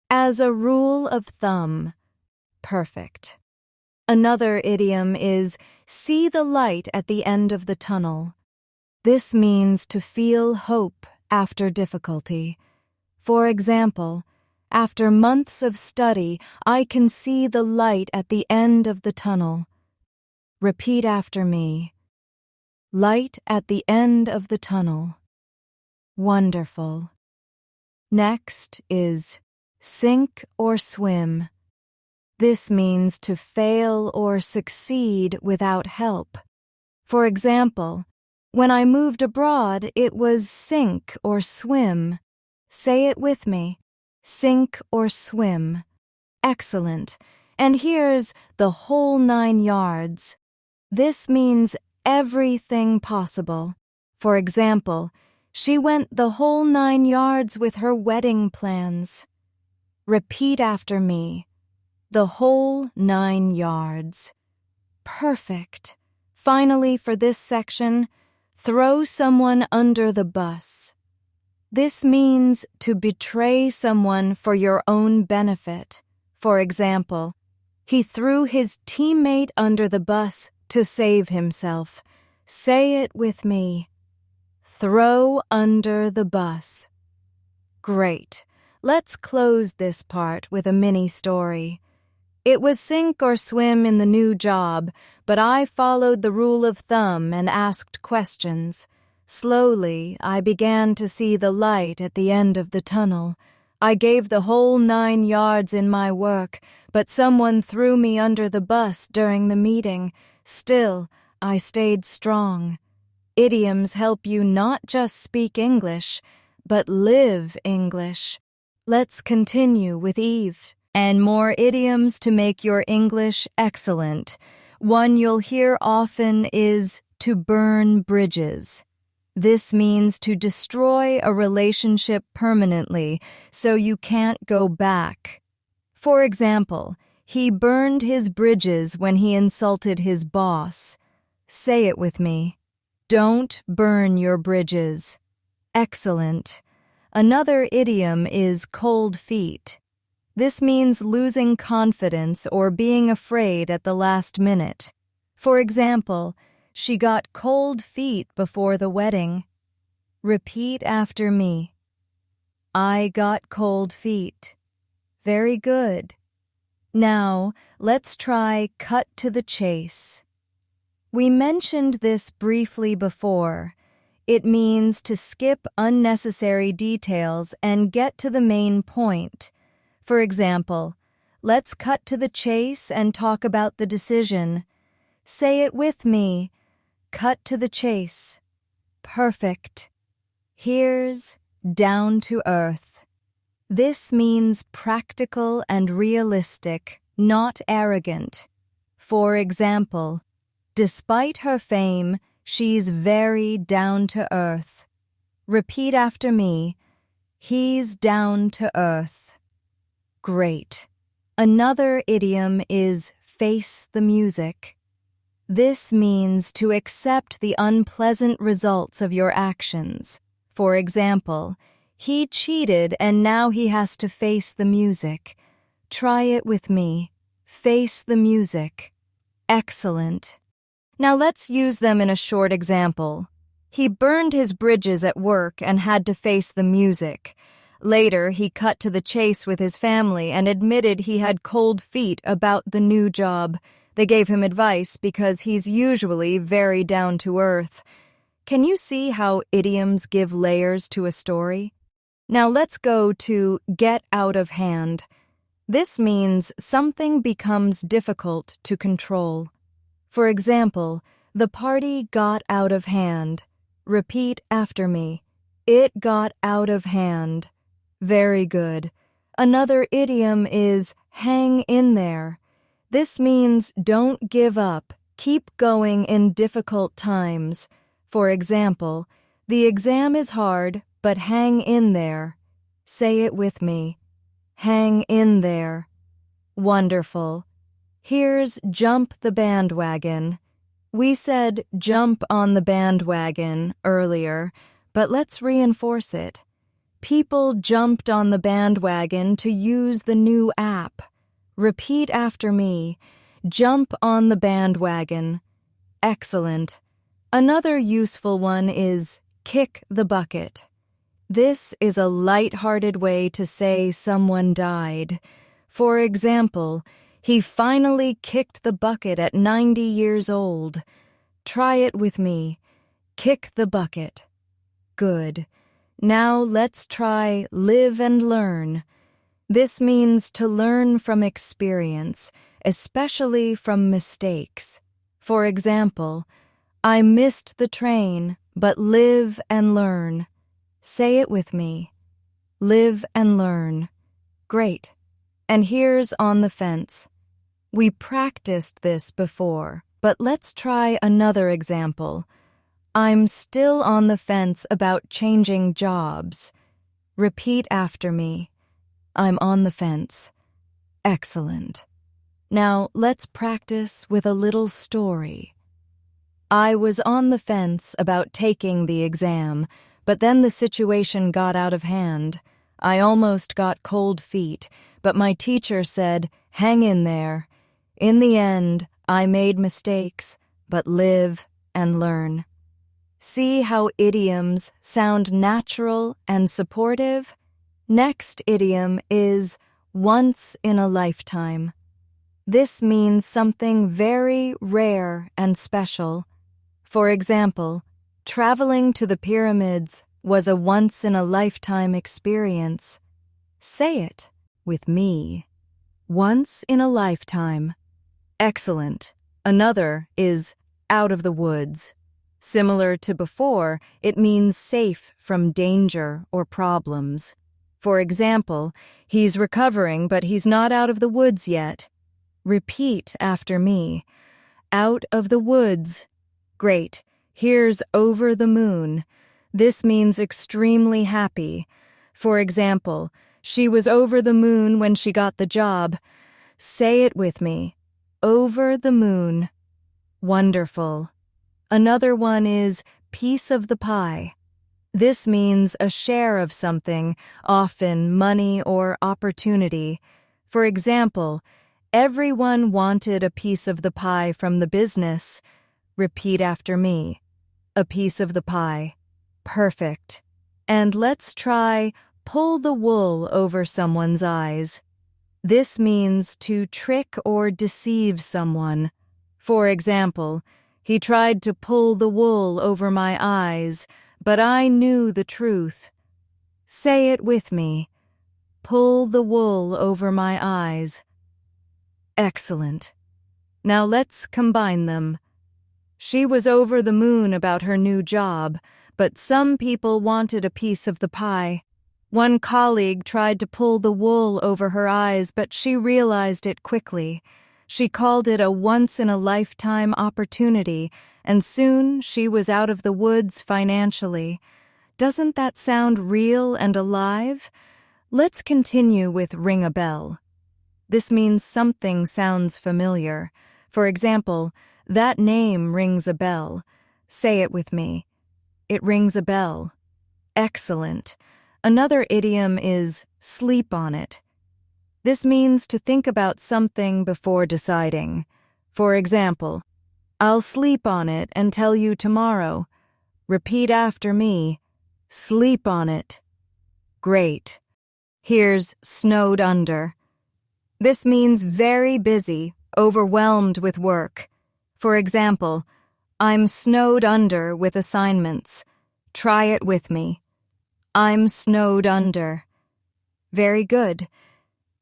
As a rule of thumb. Perfect. Another idiom is see the light at the end of the tunnel. This means to feel hope after difficulty. For example, after months of study, I can see the light at the end of the tunnel. Repeat after me. Light at the end of the tunnel. Wonderful. Next is sink or swim. This means to fail or succeed without help. For example, when I moved abroad, it was sink or swim. Say it with me. Sink or swim. Excellent. And here's the whole 9 yards. This means everything possible. For example, she went the whole 9 yards with her wedding plans. Repeat after me. The whole 9 yards. Perfect. Finally, for this section, throw someone under the bus. This means to betray someone for your own benefit. For example, he threw his teammate under the bus to save himself. Say it with me. Throw under the bus. Great. Let's close this part with a mini story. It was sink or swim in the new job, but I followed the rule of thumb and asked questions. Slowly, I began to see the light at the end of the tunnel. I gave the whole 9 yards in my work, but someone threw me under the bus during the meeting. Still, I stayed strong. Idioms help you not just speak English, but live English. Let's continue with Eve. And more idioms to make your English excellent. One you'll hear often is to burn bridges. This means to destroy a relationship permanently so you can't go back. For example, he burned his bridges when he insulted his boss. Say it with me. Don't burn your bridges. Excellent. Another idiom is cold feet. This means losing confidence or being afraid at the last minute. For example, she got cold feet before the wedding. Repeat after me. I got cold feet. Very good. Now, let's try cut to the chase. We mentioned this briefly before. It means to skip unnecessary details and get to the main point. For example, let's cut to the chase and talk about the decision. Say it with me. Cut to the chase. Perfect. Here's down to earth. This means practical and realistic, not arrogant. For example, despite her fame, she's very down to earth. Repeat after me. He's down to earth. Great. Another idiom is face the music. This means to accept the unpleasant results of your actions. For example, he cheated and now he has to face the music. Try it with me. Face the music. Excellent. Now let's use them in a short example. He burned his bridges at work and had to face the music. Later, he cut to the chase with his family and admitted he had cold feet about the new job. They gave him advice because he's usually very down to earth. Can you see how idioms give layers to a story? Now let's go to get out of hand. This means something becomes difficult to control. For example, the party got out of hand. Repeat after me. It got out of hand. Very good. Another idiom is hang in there. This means don't give up. Keep going in difficult times. For example, the exam is hard, but hang in there. Say it with me. Hang in there. Wonderful. Here's jump the bandwagon. We said jump on the bandwagon earlier, but let's reinforce it. People jumped on the bandwagon to use the new app. Repeat after me. Jump on the bandwagon. Excellent. Another useful one is kick the bucket. This is a light-hearted way to say someone died. For example, he finally kicked the bucket at 90 years old. Try it with me. Kick the bucket. Good. Now let's try live and learn. This means to learn from experience, especially from mistakes. For example, I missed the train, but live and learn. Say it with me. Live and learn. Great. And here's on the fence. We practiced this before, but let's try another example. I'm still on the fence about changing jobs. Repeat after me. I'm on the fence. Excellent. Now let's practice with a little story. I was on the fence about taking the exam, but then the situation got out of hand. I almost got cold feet, but my teacher said, hang in there. In the end, I made mistakes, but live and learn. See how idioms sound natural and supportive? Next idiom is once in a lifetime. This means something very rare and special. For example, traveling to the pyramids was a once-in-a-lifetime experience. Say it with me. Once in a lifetime. Excellent. Another is out of the woods. Similar to before, it means safe from danger or problems. For example, he's recovering, but he's not out of the woods yet. Repeat after me. Out of the woods. Great. Here's over the moon. This means extremely happy. For example, she was over the moon when she got the job. Say it with me. Over the moon. Wonderful. Another one is piece of the pie. This means a share of something, often money or opportunity. For example, Everyone wanted a piece of the pie from the business. Repeat after me. A piece of the pie. Perfect. And let's try pull the wool over someone's eyes. This means to trick or deceive someone. For example, he tried to pull the wool over my eyes, but I knew the truth. Say it with me. Pull the wool over my eyes. Excellent. Now let's combine them. She was over the moon about her new job, but some people wanted a piece of the pie. One colleague tried to pull the wool over her eyes, but she realized it quickly. She called it a once-in-a-lifetime opportunity, and soon she was out of the woods financially. Doesn't that sound real and alive? Let's continue with ring a bell. This means something sounds familiar. For example, that name rings a bell. Say it with me. It rings a bell. Excellent. Another idiom is sleep on it. This means to think about something before deciding. For example, I'll sleep on it and tell you tomorrow. Repeat after me. Sleep on it. Great. Here's snowed under. This means very busy, overwhelmed with work. For example, I'm snowed under with assignments. Try it with me. I'm snowed under. Very good.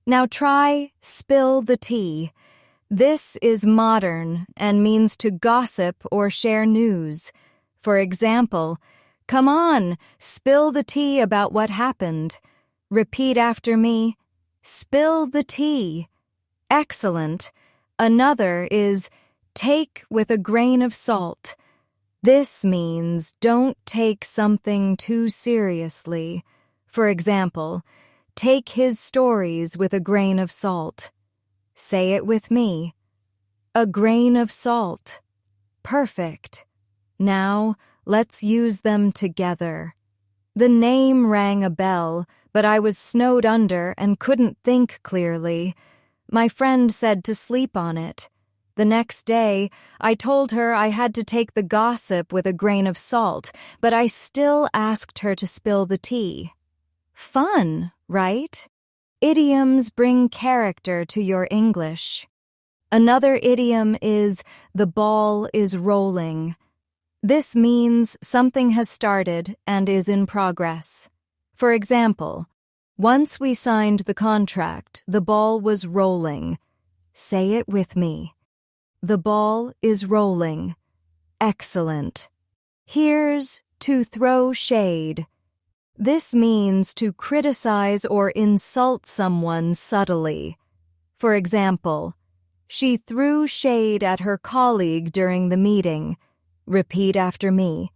Now try spill the tea. This is modern and means to gossip or share news. For example, come on, spill the tea about what happened. Repeat after me. Spill the tea. Excellent. Another is take with a grain of salt. This means don't take something too seriously. For example, take his stories with a grain of salt. Say it with me. A grain of salt. Perfect. Now, let's use them together. The name rang a bell, but I was snowed under and couldn't think clearly. My friend said to sleep on it. The next day, I told her I had to take the gossip with a grain of salt, but I still asked her to spill the tea. Fun, right? Idioms bring character to your English. Another idiom is the ball is rolling. This means something has started and is in progress. For example, once we signed the contract, the ball was rolling. Say it with me. The ball is rolling. Excellent. Here's to throw shade. This means to criticize or insult someone subtly. For example, she threw shade at her colleague during the meeting. Repeat after me.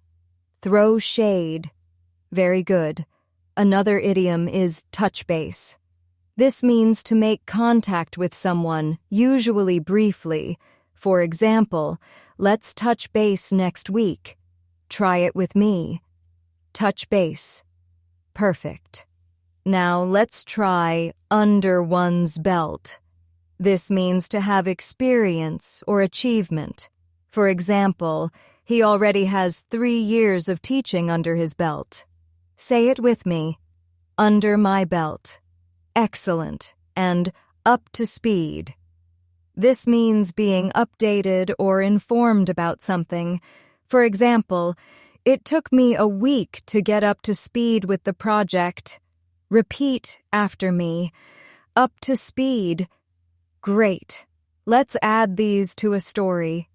Throw shade. Very good. Another idiom is touch base. This means to make contact with someone, usually briefly. For example, let's touch base next week. Try it with me. Touch base. Perfect. Now let's try under one's belt. This means to have experience or achievement. For example, he already has 3 years of teaching under his belt. Say it with me. Under my belt. Excellent. And up to speed. This means being updated or informed about something. For example, it took me a week to get up to speed with the project. Repeat after me. Up to speed. Great. Let's add these to a story.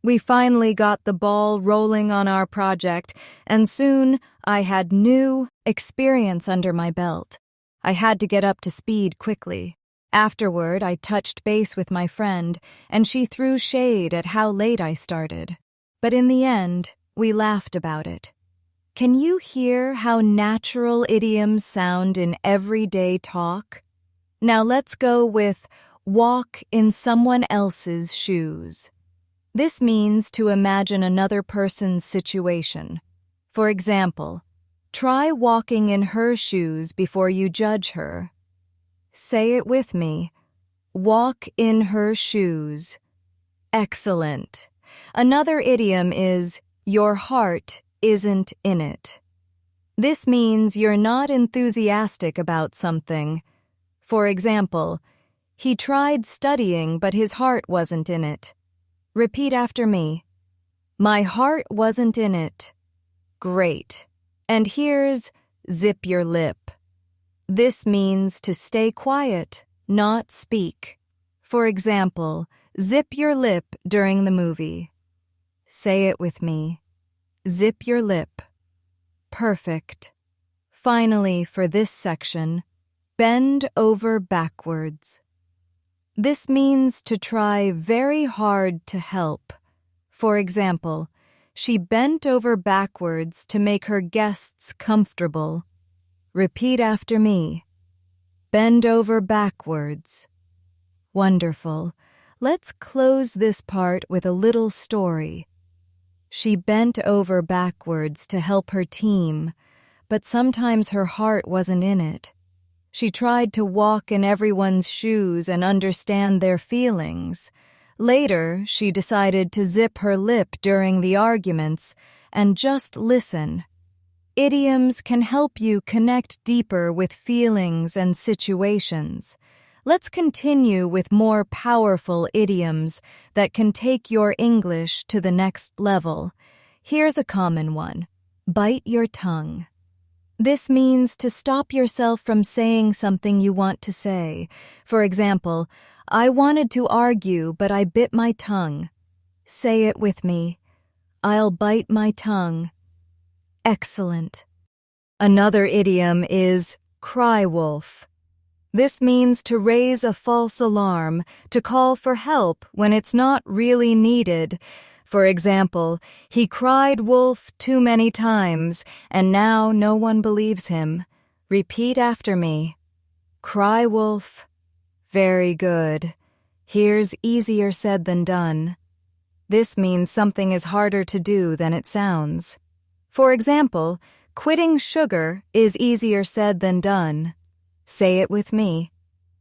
We finally got the ball rolling on our project, and soon I had new experience under my belt. I had to get up to speed quickly. Afterward, I touched base with my friend, and she threw shade at how late I started. But in the end, we laughed about it. Can you hear how natural idioms sound in everyday talk? Now let's go with walk in someone else's shoes. This means to imagine another person's situation. For example, try walking in her shoes before you judge her. Say it with me. walk in her shoes. Excellent. Another idiom is, your heart isn't in it. This means you're not enthusiastic about something. For example, he tried studying, but his heart wasn't in it. Repeat after me. My heart wasn't in it. Great. And here's zip your lip. This means to stay quiet, not speak. For example, zip your lip during the movie. Say it with me. Zip your lip. Perfect. Finally, for this section, bend over backwards. This means to try very hard to help. For example, she bent over backwards to make her guests comfortable. Repeat after me. Bend over backwards. Wonderful. Let's close this part with a little story. She bent over backwards to help her team, but sometimes her heart wasn't in it. She tried to walk in everyone's shoes and understand their feelings. Later, she decided to zip her lip during the arguments and just listen. Idioms can help you connect deeper with feelings and situations. Let's continue with more powerful idioms that can take your English to the next level. Here's a common one. Bite your tongue. This means to stop yourself from saying something you want to say. For example, I wanted to argue, but I bit my tongue. Say it with me. I'll bite my tongue. Excellent. Another idiom is cry wolf. This means to raise a false alarm, to call for help when it's not really needed. For example, he cried wolf too many times, and now no one believes him. Repeat after me. Cry wolf. Very good. Here's easier said than done. This means something is harder to do than it sounds. For example, quitting sugar is easier said than done. Say it with me.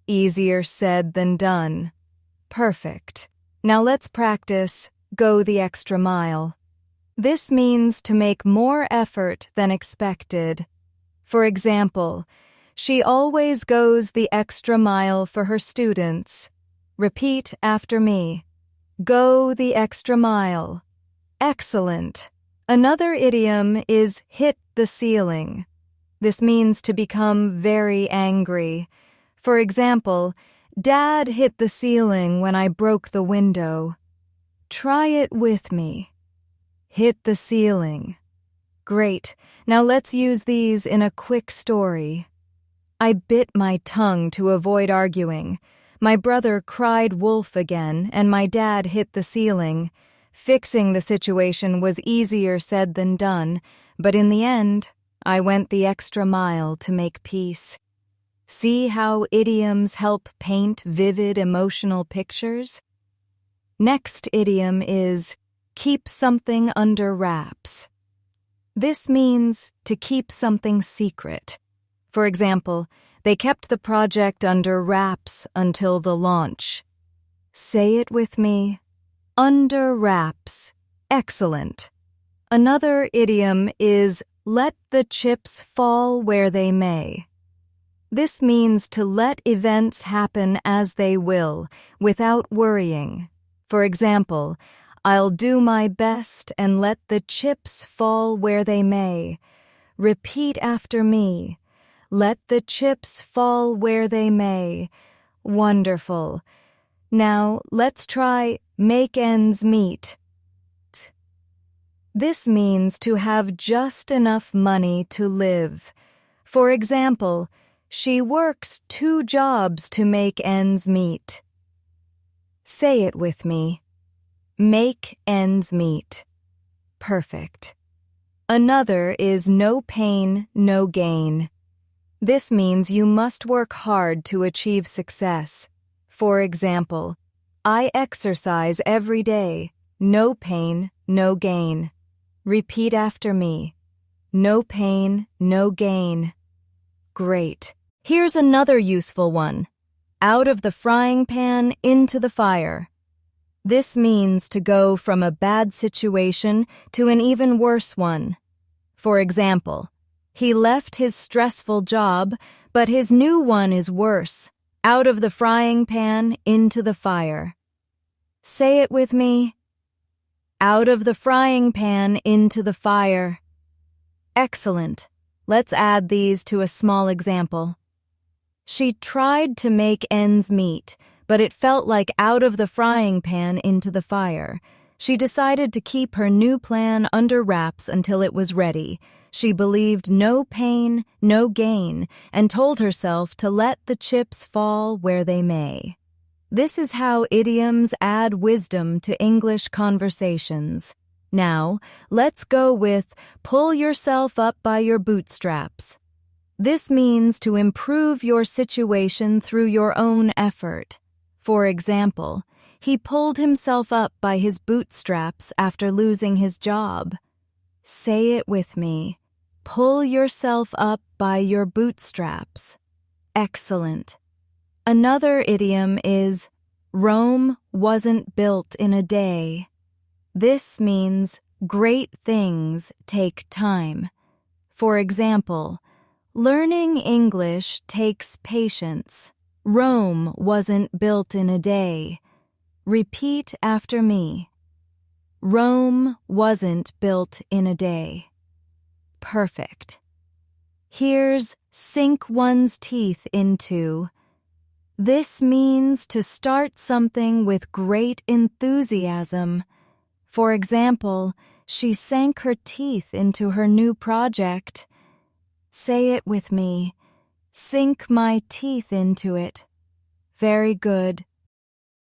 Easier said than done. Perfect. Now let's practice go the extra mile. This means to make more effort than expected. For example, she always goes the extra mile for her students. Repeat after me. Go the extra mile. Excellent. Another idiom is hit the ceiling. This means to become very angry. For example, Dad hit the ceiling when I broke the window. Try it with me. Hit the ceiling. Great. Now let's use these in a quick story. I bit my tongue to avoid arguing. My brother cried wolf again, and my dad hit the ceiling. Fixing the situation was easier said than done, but in the end, I went the extra mile to make peace. See how idioms help paint vivid emotional pictures? Next idiom is keep something under wraps. This means to keep something secret. For example, they kept the project under wraps until the launch. Say it with me. Under wraps. Excellent. Another idiom is let the chips fall where they may. This means to let events happen as they will, without worrying. For example, I'll do my best and let the chips fall where they may. Repeat after me. Let the chips fall where they may. Wonderful. Now, let's try make ends meet. This means to have just enough money to live. For example, she works 2 jobs to make ends meet. Say it with me. Make ends meet. Perfect. Another is no pain, no gain. This means you must work hard to achieve success. For example, I exercise every day. No pain, no gain. Repeat after me. No pain, no gain. Great. Here's another useful one. Out of the frying pan into the fire. This means to go from a bad situation to an even worse one. For example, he left his stressful job, but his new one is worse. Out of the frying pan into the fire. Say it with me. Out of the frying pan into the fire. Excellent. Let's add these to a small example. She tried to make ends meet, but it felt like out of the frying pan into the fire. She decided to keep her new plan under wraps until it was ready. She believed no pain, no gain, and told herself to let the chips fall where they may. This is how idioms add wisdom to English conversations. Now, let's go with pull yourself up by your bootstraps. This means to improve your situation through your own effort. For example, he pulled himself up by his bootstraps after losing his job. Say it with me. Pull yourself up by your bootstraps. Excellent. Another idiom is Rome wasn't built in a day. This means great things take time. For example, learning English takes patience. Rome wasn't built in a day. Repeat after me. Rome wasn't built in a day. Perfect. Here's sink one's teeth into. This means to start something with great enthusiasm. For example, she sank her teeth into her new project. Say it with me. Sink my teeth into it. Very good.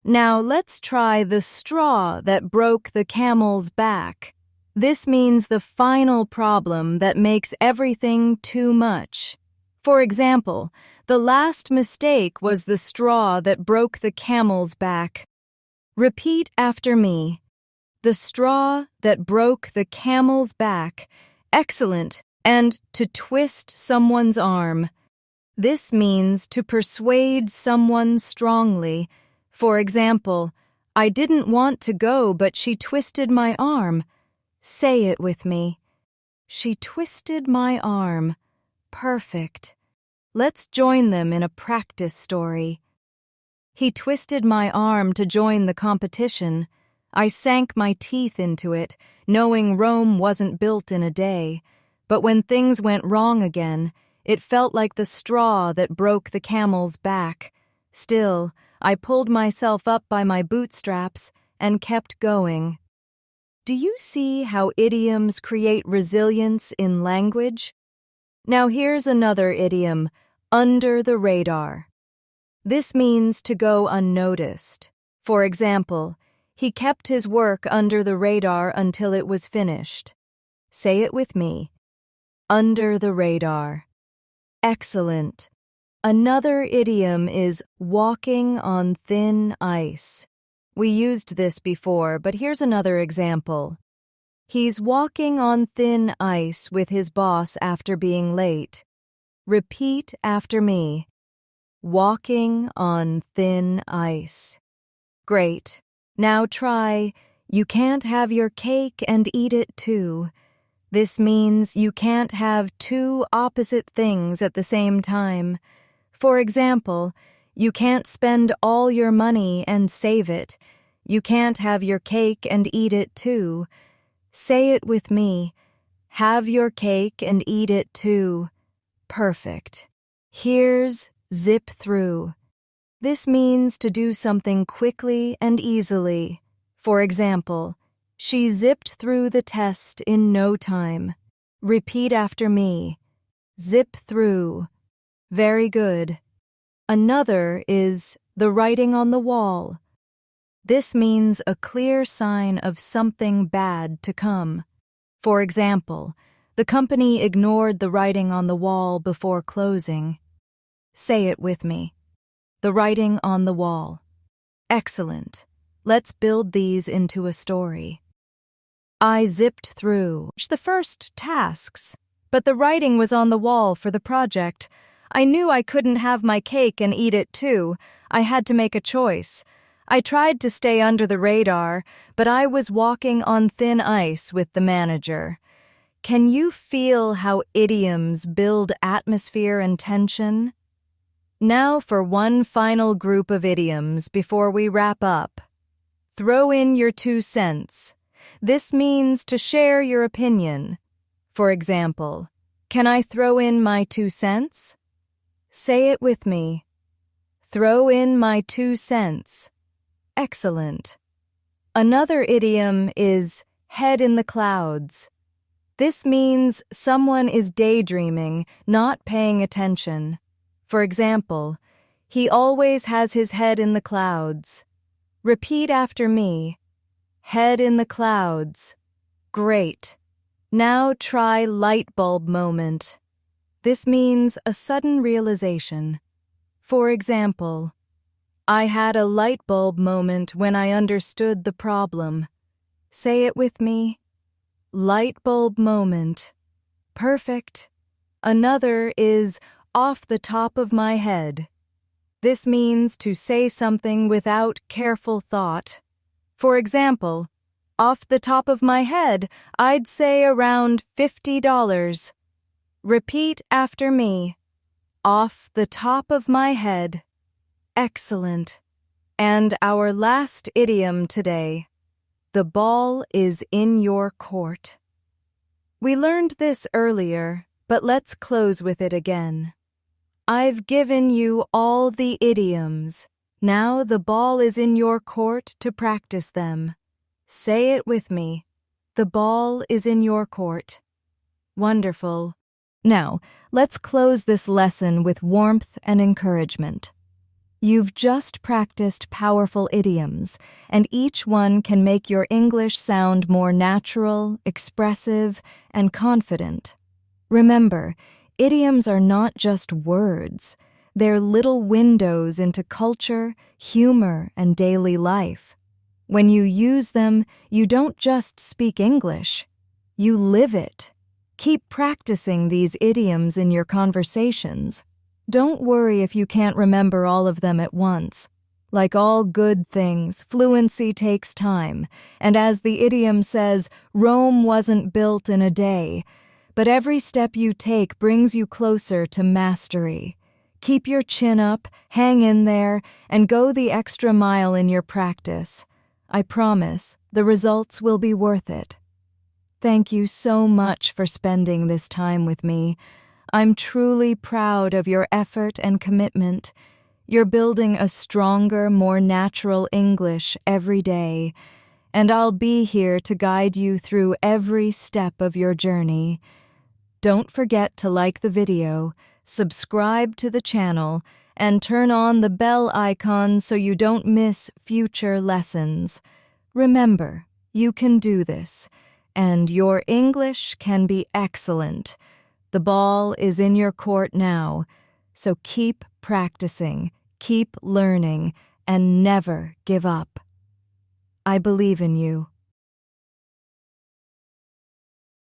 Now let's try the straw that broke the camel's back. This means the final problem that makes everything too much. For example, the last mistake was the straw that broke the camel's back. Repeat after me. The straw that broke the camel's back. Excellent. And to twist someone's arm. This means to persuade someone strongly. For example, I didn't want to go, but she twisted my arm. Say it with me. She twisted my arm. Perfect. Let's join them in a practice story. He twisted my arm to join the competition. I sank my teeth into it, knowing Rome wasn't built in a day. But when things went wrong again, it felt like the straw that broke the camel's back. Still, I pulled myself up by my bootstraps and kept going. Do you see how idioms create resilience in language? Now here's another idiom, under the radar. This means to go unnoticed. For example, he kept his work under the radar until it was finished. Say it with me. Under the radar. Excellent. Another idiom is walking on thin ice. We used this before, but here's another example. He's walking on thin ice with his boss after being late. Repeat after me. Walking on thin ice. Great. Now try, you can't have your cake and eat it too. This means you can't have two opposite things at the same time. For example, you can't spend all your money and save it. You can't have your cake and eat it too. Say it with me. Have your cake and eat it too. Perfect. Here's zip through. This means to do something quickly and easily. For example, she zipped through the test in no time. Repeat after me. Zip through. Very good. Another is the writing on the wall. This means a clear sign of something bad to come. For example, the company ignored the writing on the wall before closing. Say it with me. The writing on the wall. Excellent. Let's build these into a story. I zipped through the first tasks, but the writing was on the wall for the project. I knew I couldn't have my cake and eat it too. I had to make a choice. I tried to stay under the radar, but I was walking on thin ice with the manager. Can you feel how idioms build atmosphere and tension? Now for one final group of idioms before we wrap up. Throw in your 2 cents. This means to share your opinion. For example, can I throw in my 2 cents? Say it with me. Throw in my 2 cents. Excellent. Another idiom is head in the clouds. This means someone is daydreaming, not paying attention. For example, he always has his head in the clouds. Repeat after me. Head in the clouds. Great. Now try light bulb moment. This means a sudden realization. For example, I had a light bulb moment when I understood the problem. Say it with me. Light bulb moment. Perfect. Another is off the top of my head. This means to say something without careful thought. For example, off the top of my head, I'd say around $50. Repeat after me. Off the top of my head. Excellent. And our last idiom today. The ball is in your court. We learned this earlier, but let's close with it again. I've given you all the idioms. Now the ball is in your court to practice them. Say it with me. The ball is in your court. Wonderful. Now, let's close this lesson with warmth and encouragement. You've just practiced powerful idioms, and each one can make your English sound more natural, expressive, and confident. Remember, idioms are not just words. They're little windows into culture, humor, and daily life. When you use them, you don't just speak English. You live it. Keep practicing these idioms in your conversations. Don't worry if you can't remember all of them at once. Like all good things, fluency takes time, and as the idiom says, Rome wasn't built in a day. But every step you take brings you closer to mastery. Keep your chin up, hang in there, and go the extra mile in your practice. I promise, the results will be worth it. Thank you so much for spending this time with me. I'm truly proud of your effort and commitment. You're building a stronger, more natural English every day, and I'll be here to guide you through every step of your journey. Don't forget to like the video, subscribe to the channel, and turn on the bell icon so you don't miss future lessons. Remember, you can do this, and your English can be excellent. The ball is in your court now, so keep practicing, keep learning, and never give up. I believe in you.